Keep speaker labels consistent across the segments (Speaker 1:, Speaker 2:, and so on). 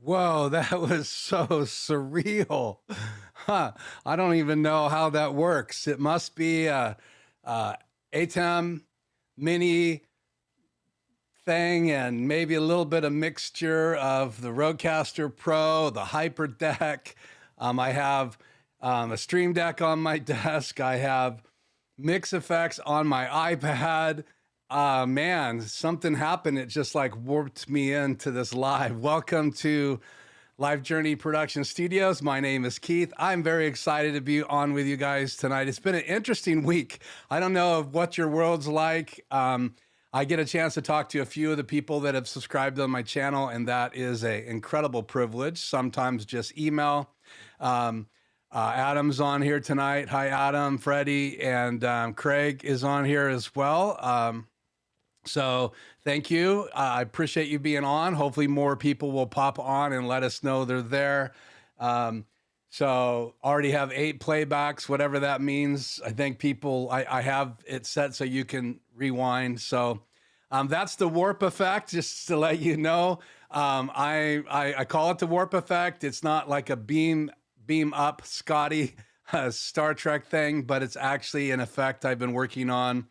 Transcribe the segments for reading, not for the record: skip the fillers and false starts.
Speaker 1: Whoa, that was so surreal. Huh. I don't even know how that works. It must be a ATEM mini thing and maybe a little bit of mixture of the Rodecaster Pro, the HyperDeck. I have a Stream Deck on my desk. I have mix effects on my iPad. Man, something happened. It just like warped me into this live. Welcome to Life Journey Production Studios. My name is Keith. I'm very excited to be on with you guys tonight. It's been an interesting week. I don't know what your world's like. I get a chance to talk to a few of the people that have subscribed on my channel, and that is an incredible privilege. Sometimes just email. Adam's on here tonight. Hi, Adam, Freddie, and Craig is on here as well. So thank you. I appreciate you being on. Hopefully more people will pop on and let us know they're there. So already have 8 playbacks, whatever that means. I think people, I have it set so you can rewind. So that's the warp effect, just to let you know. I call it the warp effect. It's not like a beam up Scotty Star Trek thing, but it's actually an effect I've been working on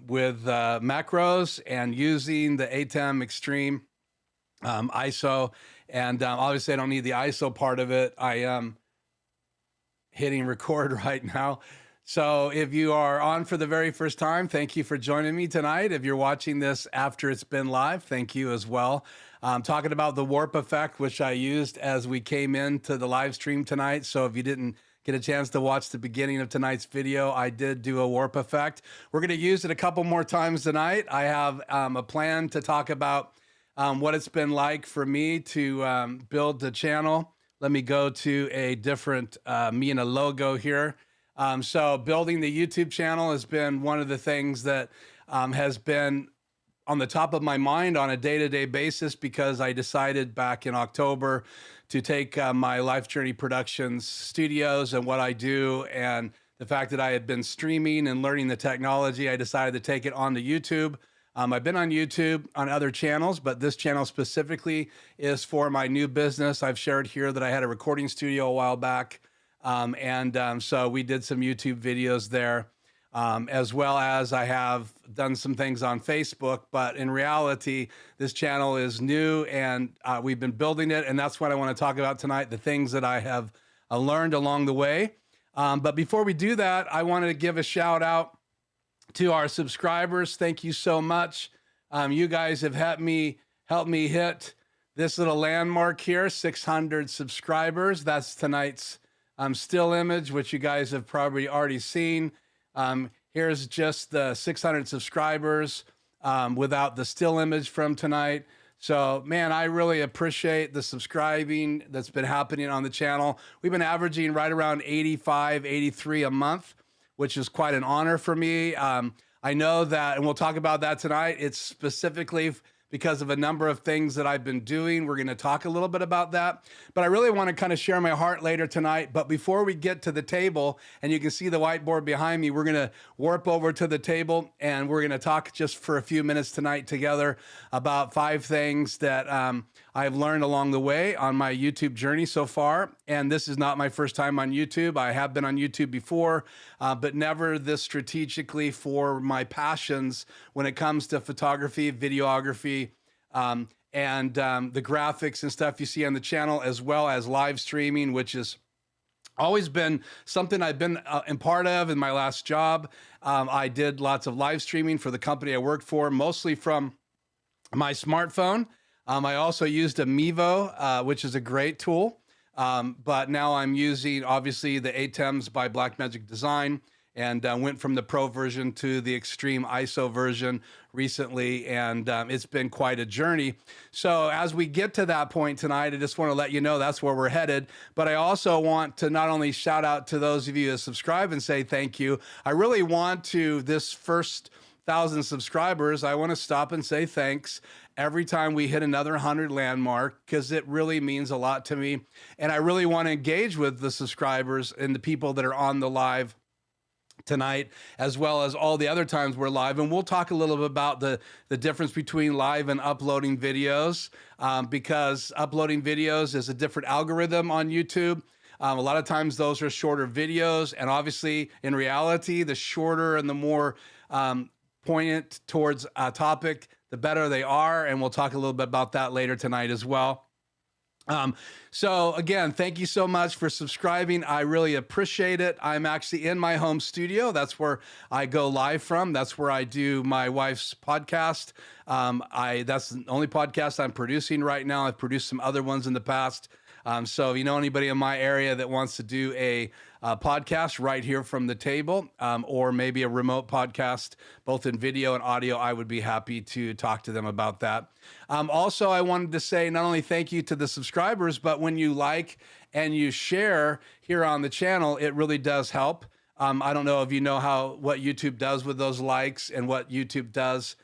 Speaker 1: with macros and using the ATEM Extreme ISO. And obviously I don't need the ISO part of it. I am hitting record right now. So if you are on for the very first time, thank you for joining me tonight. If you're watching this after it's been live, thank you as well. I'm talking about the warp effect, which I used as we came into the live stream tonight. So if you didn't get a chance to watch the beginning of tonight's video, I did do a warp effect. We're going to use it a couple more times tonight. I have a plan to talk about what it's been like for me to build the channel. Let me go to a different me and a logo here. So building the YouTube channel has been one of the things that has been on the top of my mind on a day-to-day basis, because I decided back in October to take my Life Journey Productions studios and what I do, and the fact that I had been streaming and learning the technology, I decided to take it onto YouTube. I've been on YouTube on other channels, but this channel specifically is for my new business. I've shared here that I had a recording studio a while back. So we did some YouTube videos there, as well as I have done some things on Facebook. But in reality, this channel is new, and we've been building it. And that's what I want to talk about tonight, the things that I have learned along the way. But before we do that, I wanted to give a shout out to our subscribers. Thank you so much. You guys have helped me hit this little landmark here, 600 subscribers. That's tonight's still image, which you guys have probably already seen. Here's just the 600 subscribers without the still image from tonight. So, man, I really appreciate the subscribing that's been happening on the channel. We've been averaging right around 85, 83 a month, which is quite an honor for me. I know that, and we'll talk about that tonight, it's specifically because of a number of things that I've been doing. We're going to talk a little bit about that, but I really want to kind of share my heart later tonight. But before we get to the table, and you can see the whiteboard behind me, we're going to warp over to the table, and we're going to talk just for a few minutes tonight together about 5 things that I've learned along the way on my YouTube journey so far. And this is not my first time on YouTube. I have been on YouTube before, but never this strategically for my passions when it comes to photography, videography, and the graphics and stuff you see on the channel, as well as live streaming, which has always been something I've been a part of in my last job. I did lots of live streaming for the company I worked for, mostly from my smartphone. I also used a Mevo, which is a great tool. But now I'm using, obviously, the ATEMs by Blackmagic Design, and went from the Pro version to the Extreme ISO version recently, and it's been quite a journey. So as we get to that point tonight, I just want to let you know that's where we're headed. But I also want to not only shout out to those of you that subscribe and say thank you, I really want to, this first 1,000 subscribers, I want to stop and say thanks every time we hit another 100 landmark, because it really means a lot to me. And I really want to engage with the subscribers and the people that are on the live tonight, as well as all the other times we're live. And we'll talk a little bit about the difference between live and uploading videos, because uploading videos is a different algorithm on YouTube. A lot of times those are shorter videos, and obviously in reality, the shorter and the more poignant towards a topic, the better they are. And we'll talk a little bit about that later tonight as well. So again, thank you so much for subscribing. I really appreciate it. I'm actually in my home studio. That's where I go live from. That's where I do my wife's podcast. That's the only podcast I'm producing right now. I've produced some other ones in the past. So if you know anybody in my area that wants to do a podcast right here from the table, or maybe a remote podcast, both in video and audio, I would be happy to talk to them about that. Also, I wanted to say not only thank you to the subscribers, but when you like and you share here on the channel, it really does help. I don't know if you know what YouTube does with those likes and what YouTube does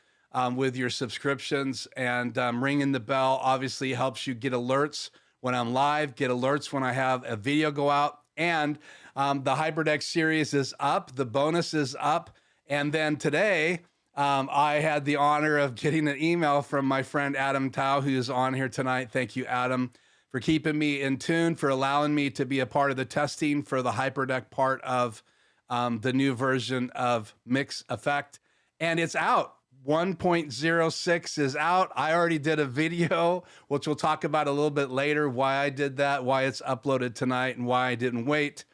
Speaker 1: with your subscriptions, and ringing the bell obviously helps you get alerts when I'm live, get alerts when I have a video go out. And the HyperDeck series is up, the bonus is up. And then today, I had the honor of getting an email from my friend Adam Tao, who's on here tonight. Thank you, Adam, for keeping me in tune, for allowing me to be a part of the testing for the HyperDeck part of the new version of Mix Effect. And it's out. 1.06 is out. I already did a video, which we'll talk about a little bit later, why I did that, why it's uploaded tonight, and why I didn't wait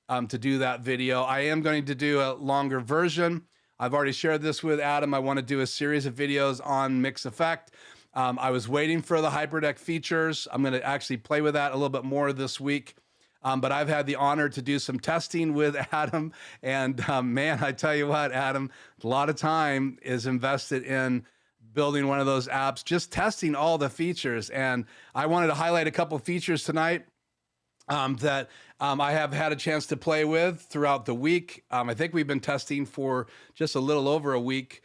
Speaker 1: to do that video. I am going to do a longer version. I've already shared this with Adam. I want to do a series of videos on Mix Effect. I was waiting for the HyperDeck features. I'm going to actually play with that a little bit more this week. But I've had the honor to do some testing with Adam, and man, I tell you what, Adam, a lot of time is invested in building one of those apps, just testing all the features. And I wanted to highlight a couple features tonight that I have had a chance to play with throughout the week. I think we've been testing for just a little over a week,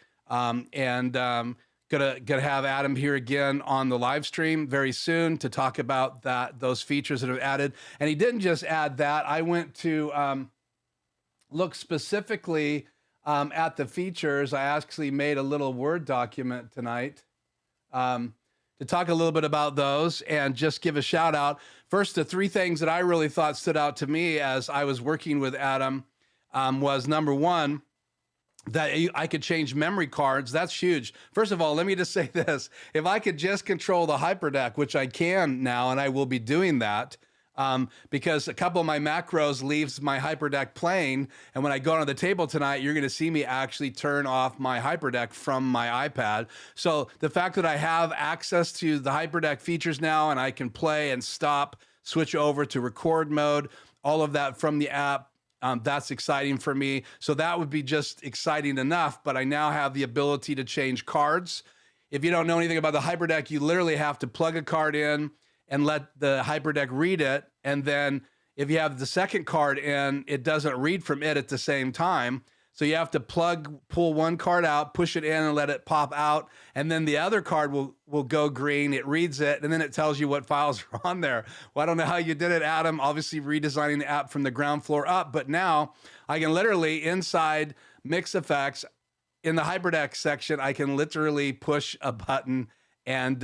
Speaker 1: Gonna have Adam here again on the live stream very soon to talk about those features that have added. And he didn't just add that. I went to look specifically at the features. I actually made a little Word document tonight to talk a little bit about those and just give a shout out. First, the three things that I really thought stood out to me as I was working with Adam was, number one, that I could change memory cards. That's huge. First of all, let me just say this. If I could just control the HyperDeck, which I can now, and I will be doing that, because a couple of my macros leaves my HyperDeck playing, and when I go on the table tonight, you're going to see me actually turn off my HyperDeck from my iPad. So the fact that I have access to the HyperDeck features now, and I can play and stop, switch over to record mode, all of that from the app, that's exciting for me. So that would be just exciting enough, but I now have the ability to change cards. If you don't know anything about the HyperDeck, you literally have to plug a card in and let the HyperDeck read it. And then if you have the second card in, it doesn't read from it at the same time. So you have to pull one card out, push it in and let it pop out. And then the other card will go green. It reads it, and then it tells you what files are on there. Well, I don't know how you did it, Adam, obviously redesigning the app from the ground floor up. But now I can literally, inside Mix Effects, in the HyperDeck section, I can literally push a button, and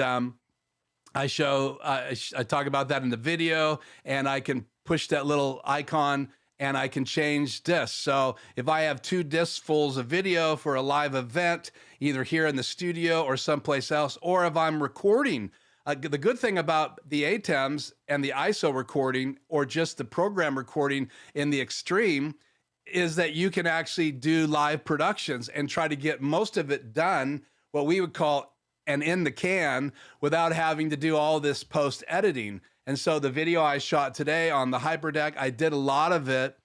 Speaker 1: I talk about that in the video, and I can push that little icon and I can change discs. So if I have 2 discs fulls of video for a live event, either here in the studio or someplace else, or if I'm recording, the good thing about the ATEMs and the ISO recording, or just the program recording in the extreme, is that you can actually do live productions and try to get most of it done, what we would call an in the can, without having to do all this post editing. And so the video I shot today on the HyperDeck, I did a lot of it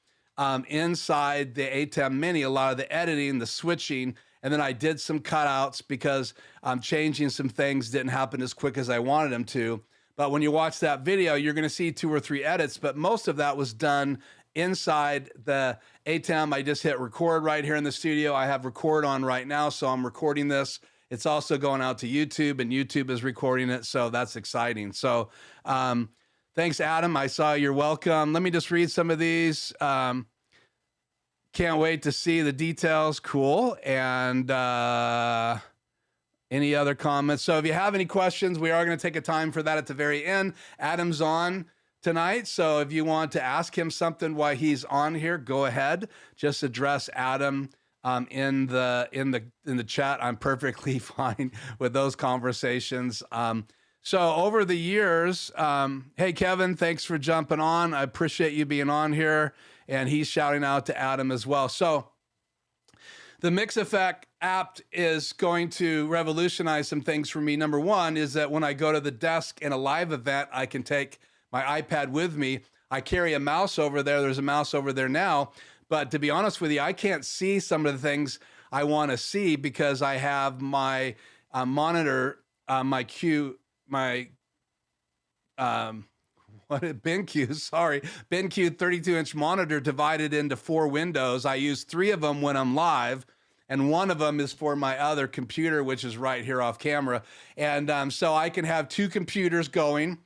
Speaker 1: inside the ATEM Mini, a lot of the editing, the switching, and then I did some cutouts because changing some things didn't happen as quick as I wanted them to. But when you watch that video, you're going to see 2 or 3 edits, but most of that was done inside the ATEM. I just hit record right here in the studio. I have record on right now, so I'm recording this. It's also going out to YouTube, and YouTube is recording it, so that's exciting. So thanks, Adam. I saw you're welcome. Let me just read some of these. Can't wait to see the details. Cool. And any other comments? So if you have any questions, we are going to take a time for that at the very end. Adam's on tonight, so if you want to ask him something while he's on here, go ahead. Just address Adam in the chat. I'm perfectly fine with those conversations. So over the years, hey Kevin, thanks for jumping on. I appreciate you being on here, and he's shouting out to Adam as well. So the Mix Effect app is going to revolutionize some things for me. Number one is that when I go to the desk in a live event, I can take my iPad with me. I carry a mouse over there. There's a mouse over there now. But to be honest with you, I can't see some of the things I want to see because I have my monitor, BenQ, sorry, BenQ 32-inch monitor divided into 4 windows. I use 3 of them when I'm live, and 1 of them is for my other computer, which is right here off camera. And so I can have 2 computers going.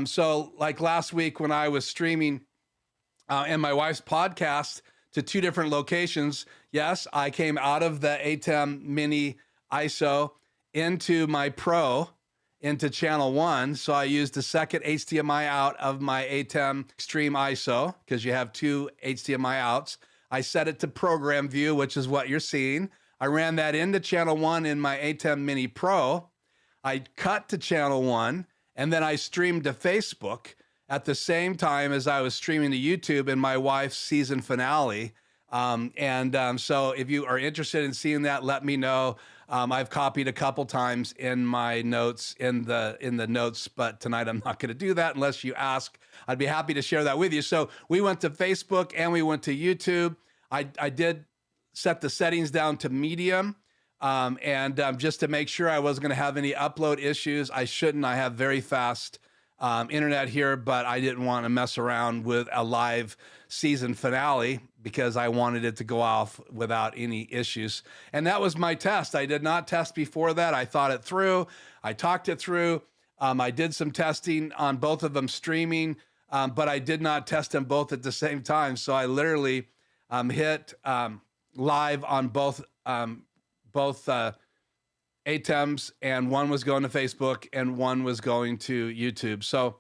Speaker 1: So like last week when I was streaming and my wife's podcast to 2 different locations, yes, I came out of the ATEM Mini ISO into my Pro, into channel 1. So I used the second HDMI out of my ATEM Extreme ISO because you have 2 HDMI outs. I set it to program view, which is what you're seeing. I ran that into channel 1 in my ATEM Mini Pro. I cut to channel 1, and then I streamed to Facebook at the same time as I was streaming to YouTube in my wife's season finale. So if you are interested in seeing that, let me know. I've copied a couple times in my notes, in the notes, but tonight I'm not going to do that unless you ask. I'd be happy to share that with you. So we went to Facebook and we went to YouTube. I did set the settings down to medium, just to make sure I wasn't going to have any upload issues. I shouldn't. I have very fast internet here, but I didn't want to mess around with a live season finale because I wanted it to go off without any issues. And that was my test. I did not test before that. I thought it through. I talked it through. I did some testing on both of them streaming, but I did not test them both at the same time. So I literally hit live on both ATEMs, and one was going to Facebook and one was going to YouTube. So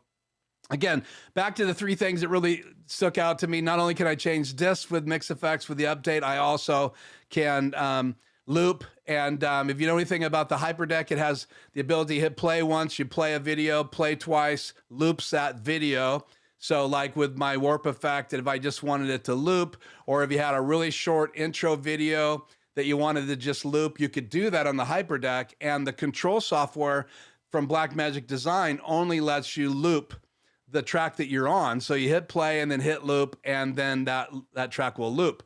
Speaker 1: again, back to the 3 things that really stuck out to me. Not only can I change discs with Mix Effects with the update, I also can loop. And if you know anything about the HyperDeck, it has the ability to hit play once, you play a video, play twice, loops that video. So like with my warp effect, if I just wanted it to loop, or if you had a really short intro video that you wanted to just loop, you could do that on the HyperDeck. And the control software from Blackmagic Design only lets you loop the track that you're on. So you hit play and then hit loop, and then that track will loop.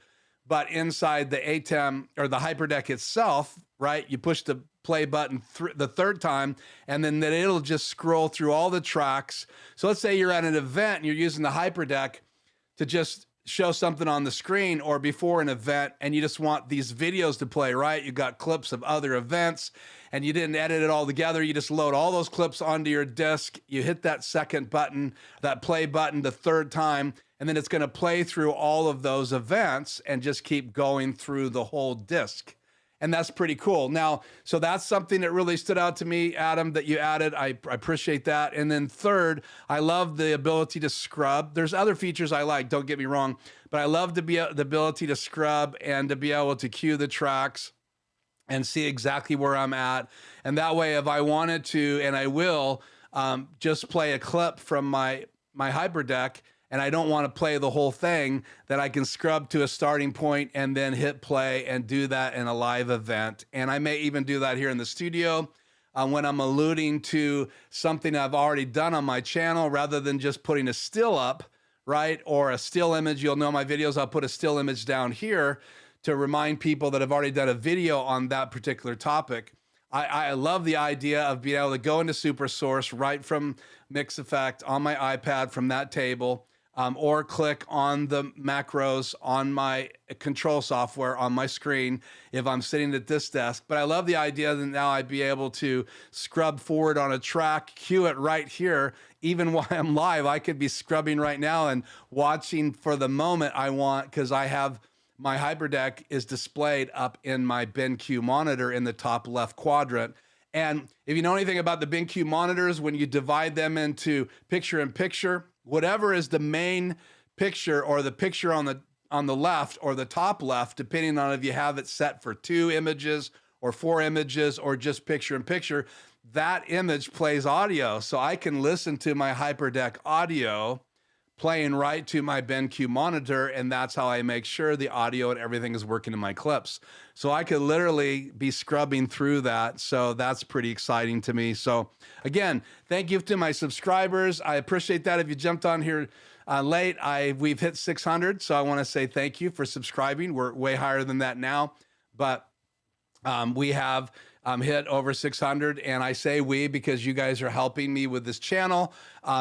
Speaker 1: But inside the ATEM or the HyperDeck itself, right, you push the play button the 3rd time, and then it'll just scroll through all the tracks. So let's say you're at an event and you're using the HyperDeck to just show something on the screen, or before an event, and you just want these videos to play, right? You got clips of other events and you didn't edit it all together. You just load all those clips onto your disc. You hit that second button, that play button the 3rd time, and then it's going to play through all of those events and just keep going through the whole disc. And that's pretty cool. Now, so that's something that really stood out to me, Adam, that you added. I appreciate that. And then 3rd, I love the ability to scrub. There's other features I like, don't get me wrong, but I love the ability to scrub and to be able to cue the tracks and see exactly where I'm at. And that way, if I wanted to, and I will, just play a clip from my HyperDeck, and I don't want to play the whole thing, that I can scrub to a starting point and then hit play and do that in a live event. And I may even do that here in the studio when I'm alluding to something I've already done on my channel, rather than just putting a still up, right? Or a still image. You'll know my videos, I'll put a still image down here to remind people that I've already done a video on that particular topic. I love the idea of being able to go into SuperSource right from Mix Effect on my iPad from that table, or click on the macros on my control software on my screen if I'm sitting at this desk. But I love the idea that now I'd be able to scrub forward on a track, cue it right here. Even while I'm live, I could be scrubbing right now and watching for the moment I want, because I have my HyperDeck is displayed up in my BenQ monitor in the top left quadrant. And if you know anything about the BenQ monitors, when you divide them into picture in picture, whatever is the main picture or the picture on the left or the top left, depending on if you have it set for 2 images or 4 images or just picture in picture, that image plays audio. So I can listen to my HyperDeck audio playing right to my BenQ monitor, and that's how I make sure the audio and everything is working in my clips. So I could literally be scrubbing through that. So that's pretty exciting to me. So again, thank you to my subscribers. I appreciate that. If you jumped on here late, we've hit 600. So I want to say thank you for subscribing. We're way higher than that now, but we have hit over 600, and I say we because you guys are helping me with this channel.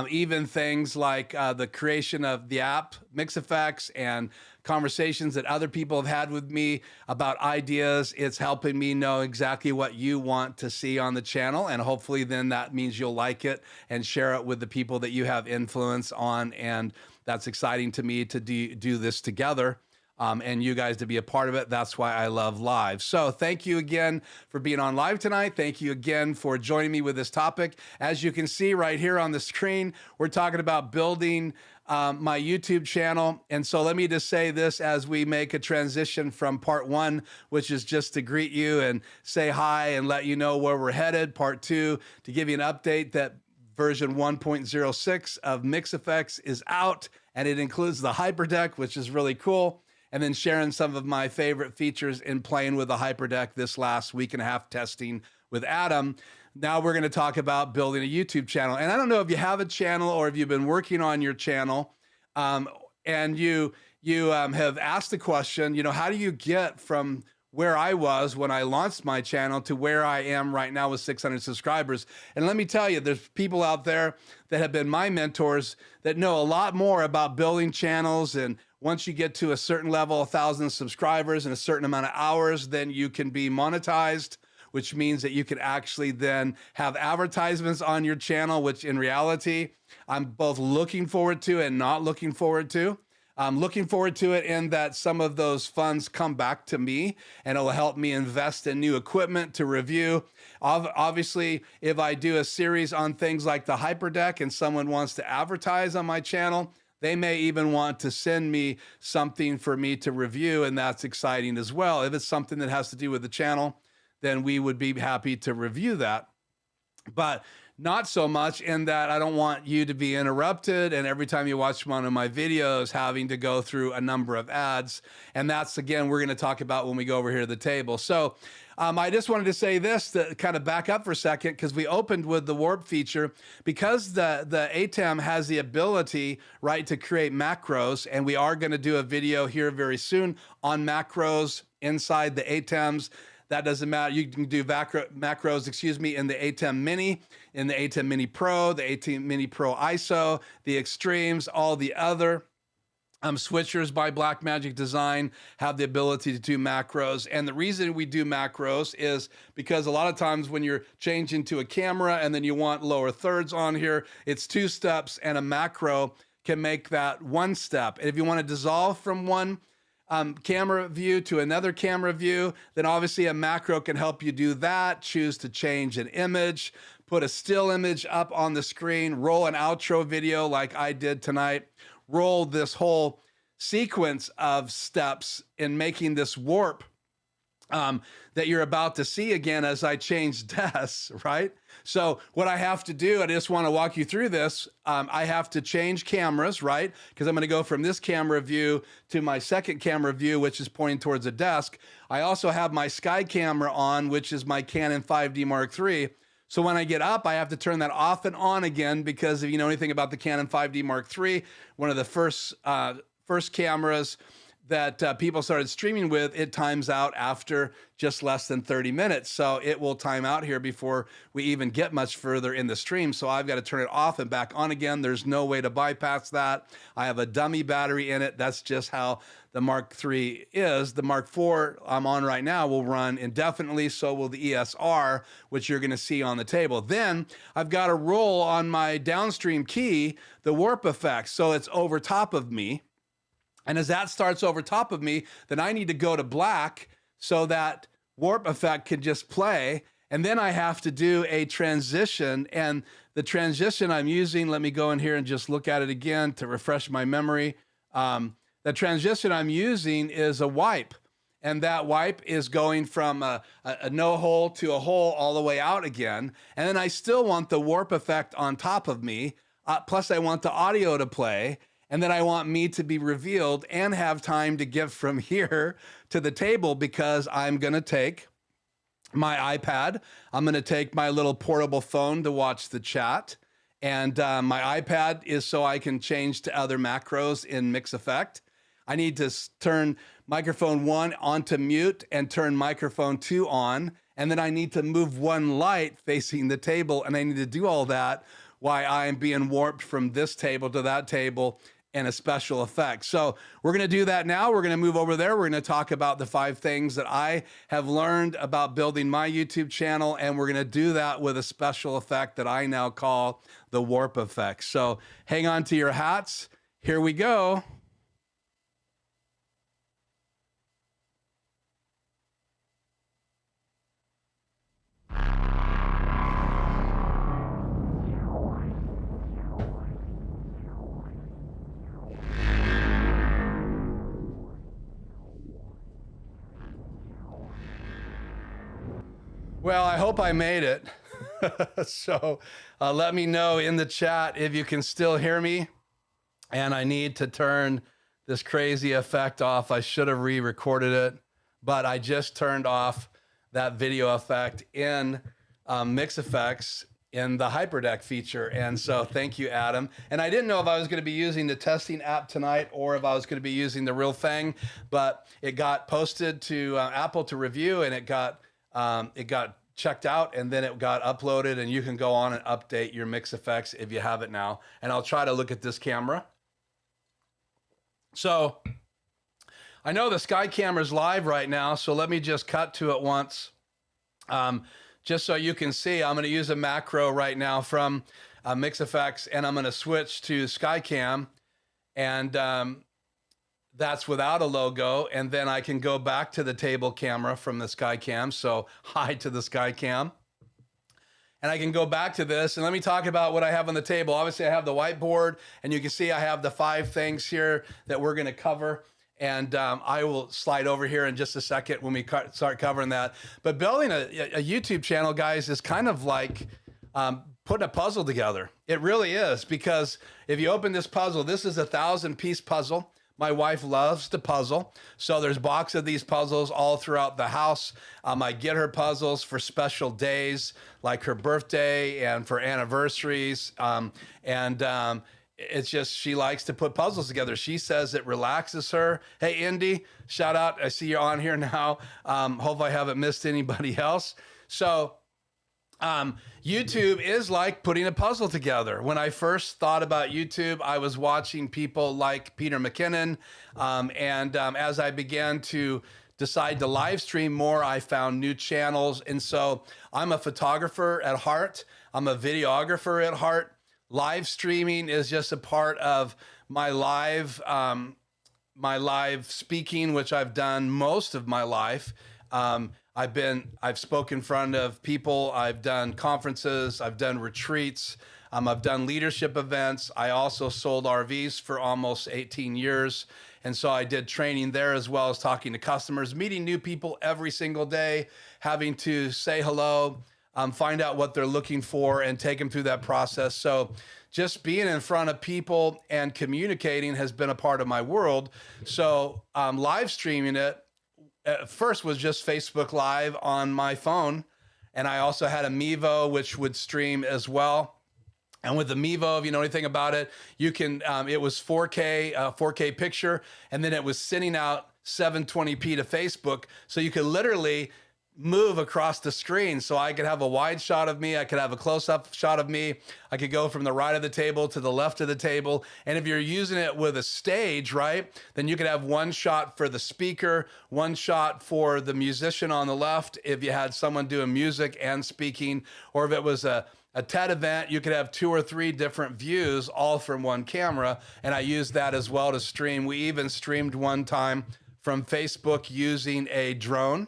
Speaker 1: Even things like the creation of the app, MixFX, and conversations that other people have had with me about ideas. It's helping me know exactly what you want to see on the channel, and hopefully then that means you'll like it and share it with the people that you have influence on, and that's exciting to me to do this together. And you guys to be a part of it. That's why I love live. So thank you again for being on live tonight. Thank you again for joining me with this topic. As you can see right here on the screen, we're talking about building my YouTube channel. And so let me just say this as we make a transition from part 1, which is just to greet you and say hi and let you know where we're headed. Part 2, to give you an update that version 1.06 of MixFX is out, and it includes the HyperDeck, which is really cool. And then sharing some of my favorite features in playing with the HyperDeck this last week and a half testing with Adam. Now we're going to talk about building a YouTube channel. And I don't know if you have a channel or if you've been working on your channel and you have asked the question, how do you get from where I was when I launched my channel to where I am right now with 600 subscribers? And let me tell you, there's people out there that have been my mentors that know a lot more about building channels, and once you get to a certain level, 1,000 subscribers and a certain amount of hours, then you can be monetized, which means that you can actually then have advertisements on your channel, which in reality, I'm both looking forward to and not looking forward to. I'm looking forward to it in that some of those funds come back to me and it'll help me invest in new equipment to review. Obviously, if I do a series on things like the HyperDeck and someone wants to advertise on my channel, they may even want to send me something for me to review, and that's exciting as well. If it's something that has to do with the channel, then we would be happy to review that. But not so much in that I don't want you to be interrupted and every time you watch one of my videos having to go through a number of ads. And that's, again, we're going to talk about when we go over here to the table. So I just wanted to say this to kind of back up for a second, because we opened with the warp feature, because the ATEM has the ability, right, to create macros. And we are going to do a video here very soon on macros inside the ATEMs. That doesn't matter. You can do macros, in the ATEM Mini, in the ATEM Mini Pro, the ATEM Mini Pro ISO, the Extremes, all the other switchers by Blackmagic Design have the ability to do macros. And the reason we do macros is because a lot of times when you're changing to a camera and then you want lower thirds on here, it's 2 steps, and a macro can make that 1 step. And if you want to dissolve from one camera view to another camera view, then obviously a macro can help you do that. Choose to change an image, put a still image up on the screen, roll an outro video like I did tonight, roll this whole sequence of steps in making this warp that you're about to see again as I change desks, right? So what I have to do, I just want to walk you through this. I have to change cameras, right? Because I'm going to go from this camera view to my second camera view, which is pointing towards a desk. I also have my sky camera on, which is my Canon 5D Mark III. So when I get up, I have to turn that off and on again, because if you know anything about the Canon 5D Mark III, one of the first cameras that people started streaming with, it times out after just less than 30 minutes. So it will time out here before we even get much further in the stream. So I've got to turn it off and back on again. There's no way to bypass that. I have a dummy battery in it. That's just how the Mark III is. The Mark IV I'm on right now will run indefinitely. So will the ESR, which you're going to see on the table. Then I've got a roll on my downstream key, the warp effect. So it's over top of me. And as that starts over top of me, then I need to go to black so that warp effect can just play. And then I have to do a transition. And the transition I'm using, let me go in here and just look at it again to refresh my memory. The transition I'm using is a wipe. And that wipe is going from a no hole to a hole all the way out again. And then I still want the warp effect on top of me. Plus I want the audio to play. And then I want me to be revealed and have time to get from here to the table, because I'm going to take my iPad. I'm going to take my little portable phone to watch the chat. And my iPad is so I can change to other macros in Mix Effect. I need to turn microphone 1 onto mute and turn microphone 2 on. And then I need to move one light facing the table. And I need to do all that while I'm being warped from this table to that table and a special effect. So we're going to do that now. We're going to move over there. We're going to talk about the 5 things that I have learned about building my YouTube channel. And we're going to do that with a special effect that I now call the warp effect. So hang on to your hats. Here we go. Well, I hope I made it. So let me know in the chat if you can still hear me. And I need to turn this crazy effect off. I should have re-recorded it, but I just turned off that video effect in Mix Effects in the HyperDeck feature. And so thank you, Adam. And I didn't know if I was going to be using the testing app tonight or if I was going to be using the real thing, but it got posted to Apple to review, and it got checked out, and then it got uploaded, and you can go on and update your Mix Effects if you have it now. And I'll try to look at this camera. So I know the Sky camera's live right now, so let me just cut to it once. Just so you can see, I'm going to use a macro right now from Mix Effects, and I'm going to switch to Skycam, and that's without a logo. And then I can go back to the table camera from the Skycam. So hi to the Skycam. And I can go back to this, and let me talk about what I have on the table. Obviously I have the whiteboard, and you can see I have the 5 things here that we're going to cover. And I will slide over here in just a second when we start covering that. But building a YouTube channel, guys, is kind of like putting a puzzle together. It really is, because if you open this puzzle, this is a 1,000-piece puzzle. My wife loves to puzzle, so there's a box of these puzzles all throughout the house. I get her puzzles for special days, like her birthday and for anniversaries. It's just, she likes to put puzzles together. She says it relaxes her. Hey, Indy, shout out. I see you're on here now. Hope I haven't missed anybody else. So YouTube is like putting a puzzle together. When I first thought about YouTube, I was watching people like Peter McKinnon. As I began to decide to live stream more, I found new channels. And so I'm a photographer at heart. I'm a videographer at heart. Live streaming is just a part of my live speaking, which I've done most of my life. I've spoken in front of people. I've done conferences. I've done retreats. I've done leadership events. I also sold RVs for almost 18 years. And so I did training there, as well as talking to customers, meeting new people every single day, having to say hello, find out what they're looking for, and take them through that process. So just being in front of people and communicating has been a part of my world. So live streaming it at first was just Facebook Live on my phone. And I also had a Mevo, which would stream as well. And with the Mevo, if you know anything about it, you can, it was 4K picture, and then it was sending out 720p to Facebook. So you could literally move across the screen. So I could have a wide shot of me. I could have a close-up shot of me. I could go from the right of the table to the left of the table. And if you're using it with a stage, right, then you could have one shot for the speaker, one shot for the musician on the left, if you had someone doing music and speaking, or if it was a a TED event, you could have 2 or 3 different views all from one camera. And I used that as well to stream. We even streamed one time from Facebook using a drone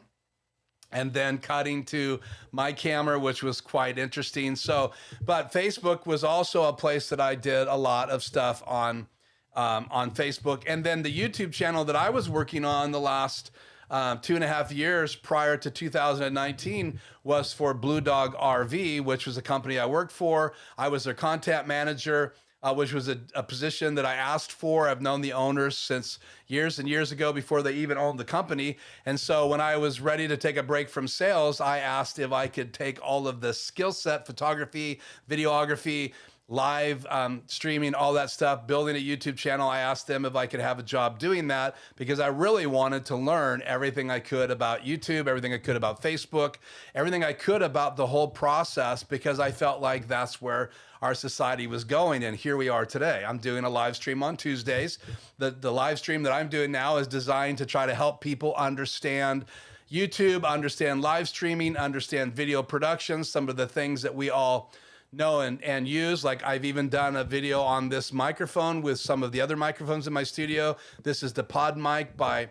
Speaker 1: and then cutting to my camera, which was quite interesting. So, but Facebook was also a place that I did a lot of stuff on Facebook. And then the YouTube channel that I was working on the last 2.5 years prior to 2019 was for Blue Dog RV, which was a company I worked for. I was their content manager, which was a position that I asked for. I've known the owners since years and years ago before they even owned the company. And so when I was ready to take a break from sales, I asked if I could take all of the skill set, photography, videography, live streaming, all that stuff, building a YouTube channel. I asked them if I could have a job doing that because I really wanted to learn everything I could about YouTube, everything I could about Facebook, everything I could about the whole process, because I felt like that's where our society was going. And here we are today. I'm doing a live stream on Tuesdays. The live stream that I'm doing now is designed to try to help people understand YouTube, understand live streaming, understand video production, some of the things that we all know and use. Like I've even done a video on this microphone with some of the other microphones in my studio. This is the Pod Mic by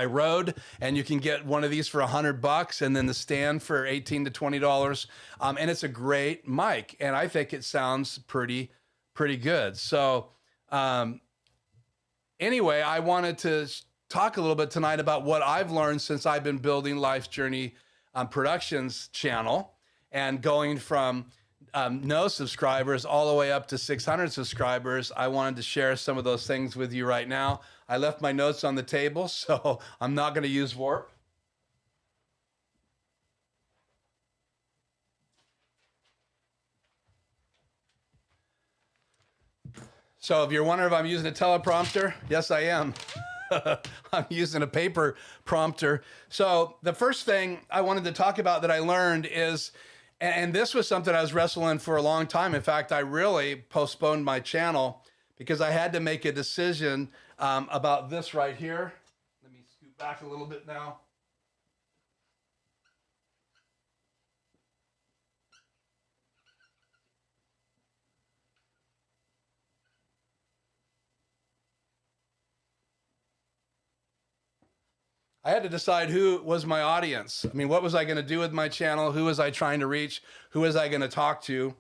Speaker 1: Rode, and you can get one of these for $100 and then the stand for $18 to $20. And it's a great mic, and I think it sounds pretty good. So anyway, I wanted to talk a little bit tonight about what I've learned since I've been building Life's Journey Productions channel and going from no subscribers all the way up to 600 subscribers. I wanted to share some of those things with you right now. I left my notes on the table, so I'm not going to use Warp. So if you're wondering if I'm using a teleprompter, yes, I am. I'm using a paper prompter. So the first thing I wanted to talk about that I learned is, and this was something I was wrestling for a long time. In fact, I really postponed my channel because I had to make a decision about this right here. Let me scoot back a little bit now. I had to decide who was my audience. I mean, what was I going to do with my channel? Who was I trying to reach? Who was I going to talk to?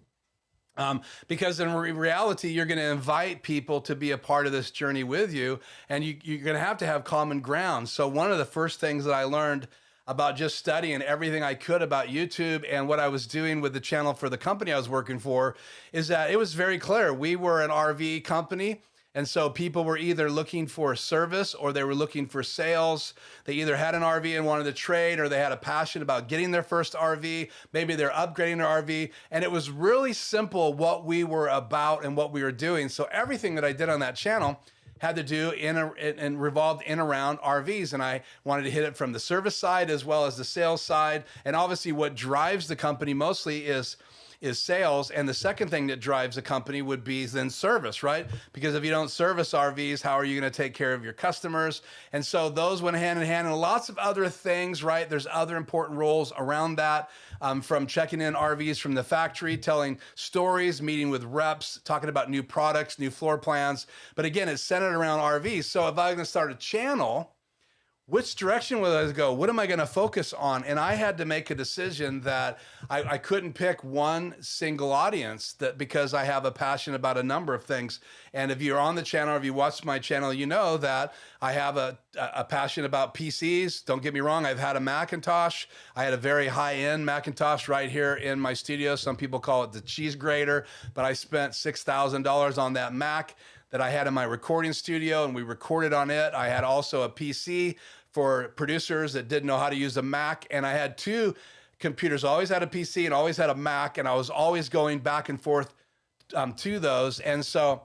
Speaker 1: Because in reality, you're going to invite people to be a part of this journey with you, and you're going to have common ground. So one of the first things that I learned about just studying everything I could about YouTube and what I was doing with the channel for the company I was working for is that it was very clear. We were an RV company. And so people were either looking for service or they were looking for sales. They either had an RV and wanted to trade, or they had a passion about getting their first RV. Maybe they're upgrading their RV. And it was really simple what we were about and what we were doing. So everything that I did on that channel had to do and revolved in around RVs. And I wanted to hit it from the service side as well as the sales side. And obviously what drives the company mostly is sales. And the second thing that drives a company would be then service, right? Because if you don't service RVs, how are you going to take care of your customers? And so those went hand in hand, and lots of other things, right? There's other important roles around that, from checking in RVs from the factory, telling stories, meeting with reps, talking about new products, new floor plans. But again, it's centered around RVs. So if I was going to start a channel, which direction will I go? What am I going to focus on? And I had to make a decision that I couldn't pick one single audience, that because I have a passion about a number of things. And if you're on the channel, or if you watch my channel, you know that I have a passion about PCs. Don't get me wrong. I've had a Macintosh. I had a very high-end Macintosh right here in my studio. Some people call it the cheese grater, but I spent $6,000 on that Mac that I had in my recording studio, and we recorded on it. I had also a PC for producers that didn't know how to use a Mac, and I had 2 computers. I always had a PC and always had a Mac, and I was always going back and forth to those. And so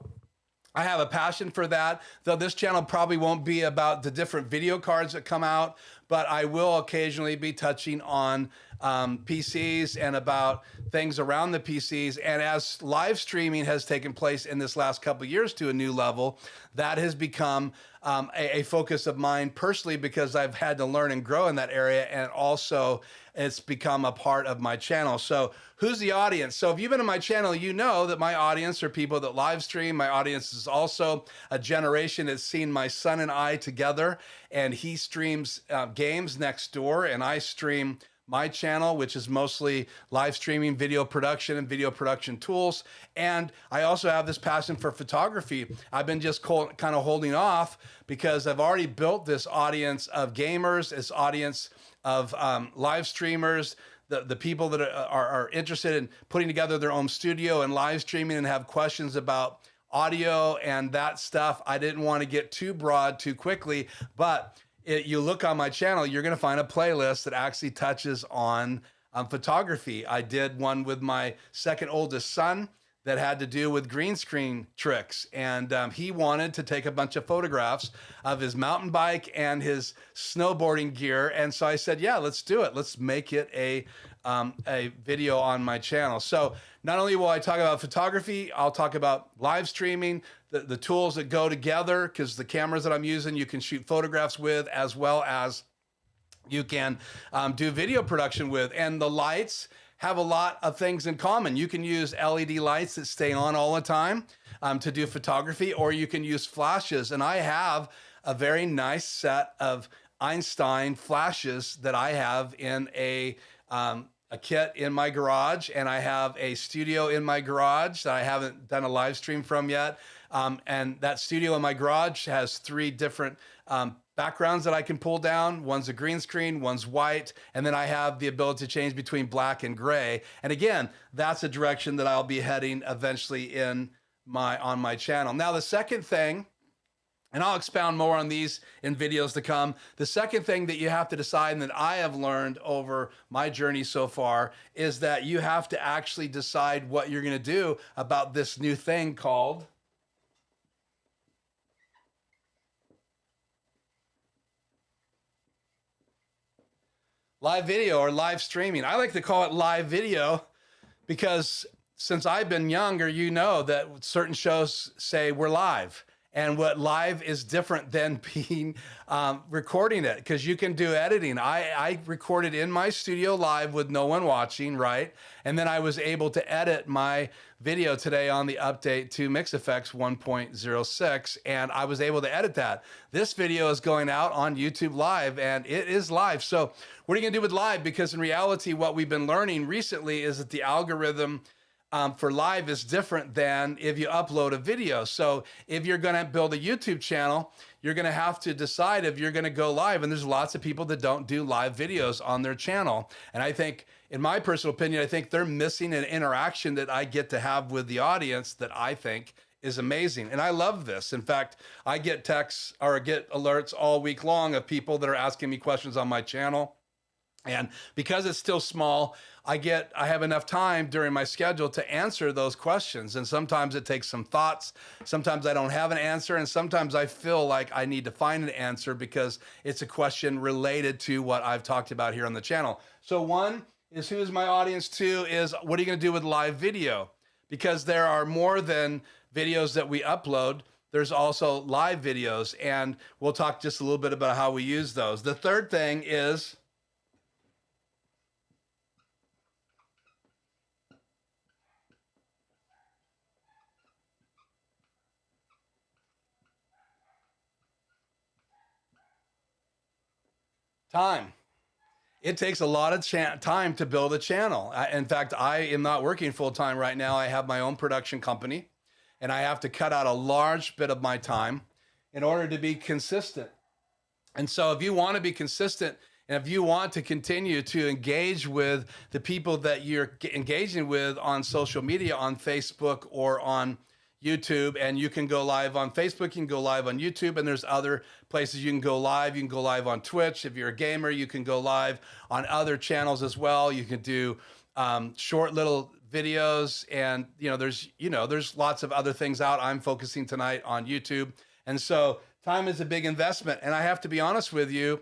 Speaker 1: I have a passion for that, though this channel probably won't be about the different video cards that come out, but I will occasionally be touching on PCs and about things around the PCs. And as live streaming has taken place in this last couple of years to a new level, that has become a focus of mine personally, because I've had to learn and grow in that area. And also it's become a part of my channel. So who's the audience? So if you've been in my channel, you know that my audience are people that live stream. My audience is also a generation that's seen my son and I together, and he streams games next door, and I stream my channel, which is mostly live streaming, video production, and video production tools. And I also have this passion for photography. I've been just kind of holding off because I've already built this audience of gamers, this audience of live streamers, the people that are interested in putting together their own studio and live streaming and have questions about audio and that stuff. I didn't want to get too broad too quickly, but you look on my channel, you're going to find a playlist that actually touches on photography. I did one with my second oldest son that had to do with green screen tricks. And he wanted to take a bunch of photographs of his mountain bike and his snowboarding gear. And so I said, yeah, let's do it. Let's make it a video on my channel. So not only will I talk about photography, I'll talk about live streaming, the tools that go together, because the cameras that I'm using, you can shoot photographs with, as well as you can do video production with. And the lights have a lot of things in common. You can use LED lights that stay on all the time to do photography, or you can use flashes. And I have a very nice set of Einstein flashes that I have in a kit in my garage, and I have a studio in my garage that I haven't done a live stream from yet. And that studio in my garage has 3 different backgrounds that I can pull down. One's a green screen, one's white, and then I have the ability to change between black and gray. And again, that's a direction that I'll be heading eventually on my channel. Now, the second thing, and I'll expound more on these in videos to come. The second thing that you have to decide, and that I have learned over my journey so far, is that you have to actually decide what you're going to do about this new thing called live video or live streaming. I like to call it live video because since I've been younger, you know that certain shows say we're live. And what live is different than being recording it, because you can do editing. I recorded in my studio live with no one watching, right? And then I was able to edit my video today on the update to MixFX 1.06, and I was able to edit that. This video is going out on YouTube Live, and it is live. So what are you gonna do with live? Because in reality, what we've been learning recently is that the algorithm for live is different than if you upload a video. So if you're going to build a YouTube channel, you're going to have to decide if you're going to go live. And there's lots of people that don't do live videos on their channel. And I think, in my personal opinion, I think they're missing an interaction that I get to have with the audience that I think is amazing. And I love this. In fact, I get texts or get alerts all week long of people that are asking me questions on my channel. And because it's still small, I have enough time during my schedule to answer those questions. And sometimes it takes some thoughts. Sometimes I don't have an answer. And sometimes I feel like I need to find an answer because it's a question related to what I've talked about here on the channel. So 1 is, who is my audience? 2 is, what are you going to do with live video? Because there are more than videos that we upload. There's also live videos. And we'll talk just a little bit about how we use those. The third thing is, time. It takes a lot of time to build a channel. In fact, I am not working full time right now. I have my own production company, and I have to cut out a large bit of my time in order to be consistent. And so if you want to be consistent, and if you want to continue to engage with the people that you're engaging with on social media, on Facebook or on YouTube, and you can go live on Facebook, you can go live on YouTube, and there's other places you can go live. You can go live on Twitch. If you're a gamer, you can go live on other channels as well. You can do short little videos, and there's lots of other things out. I'm focusing tonight on YouTube. And so time is a big investment. And I have to be honest with you,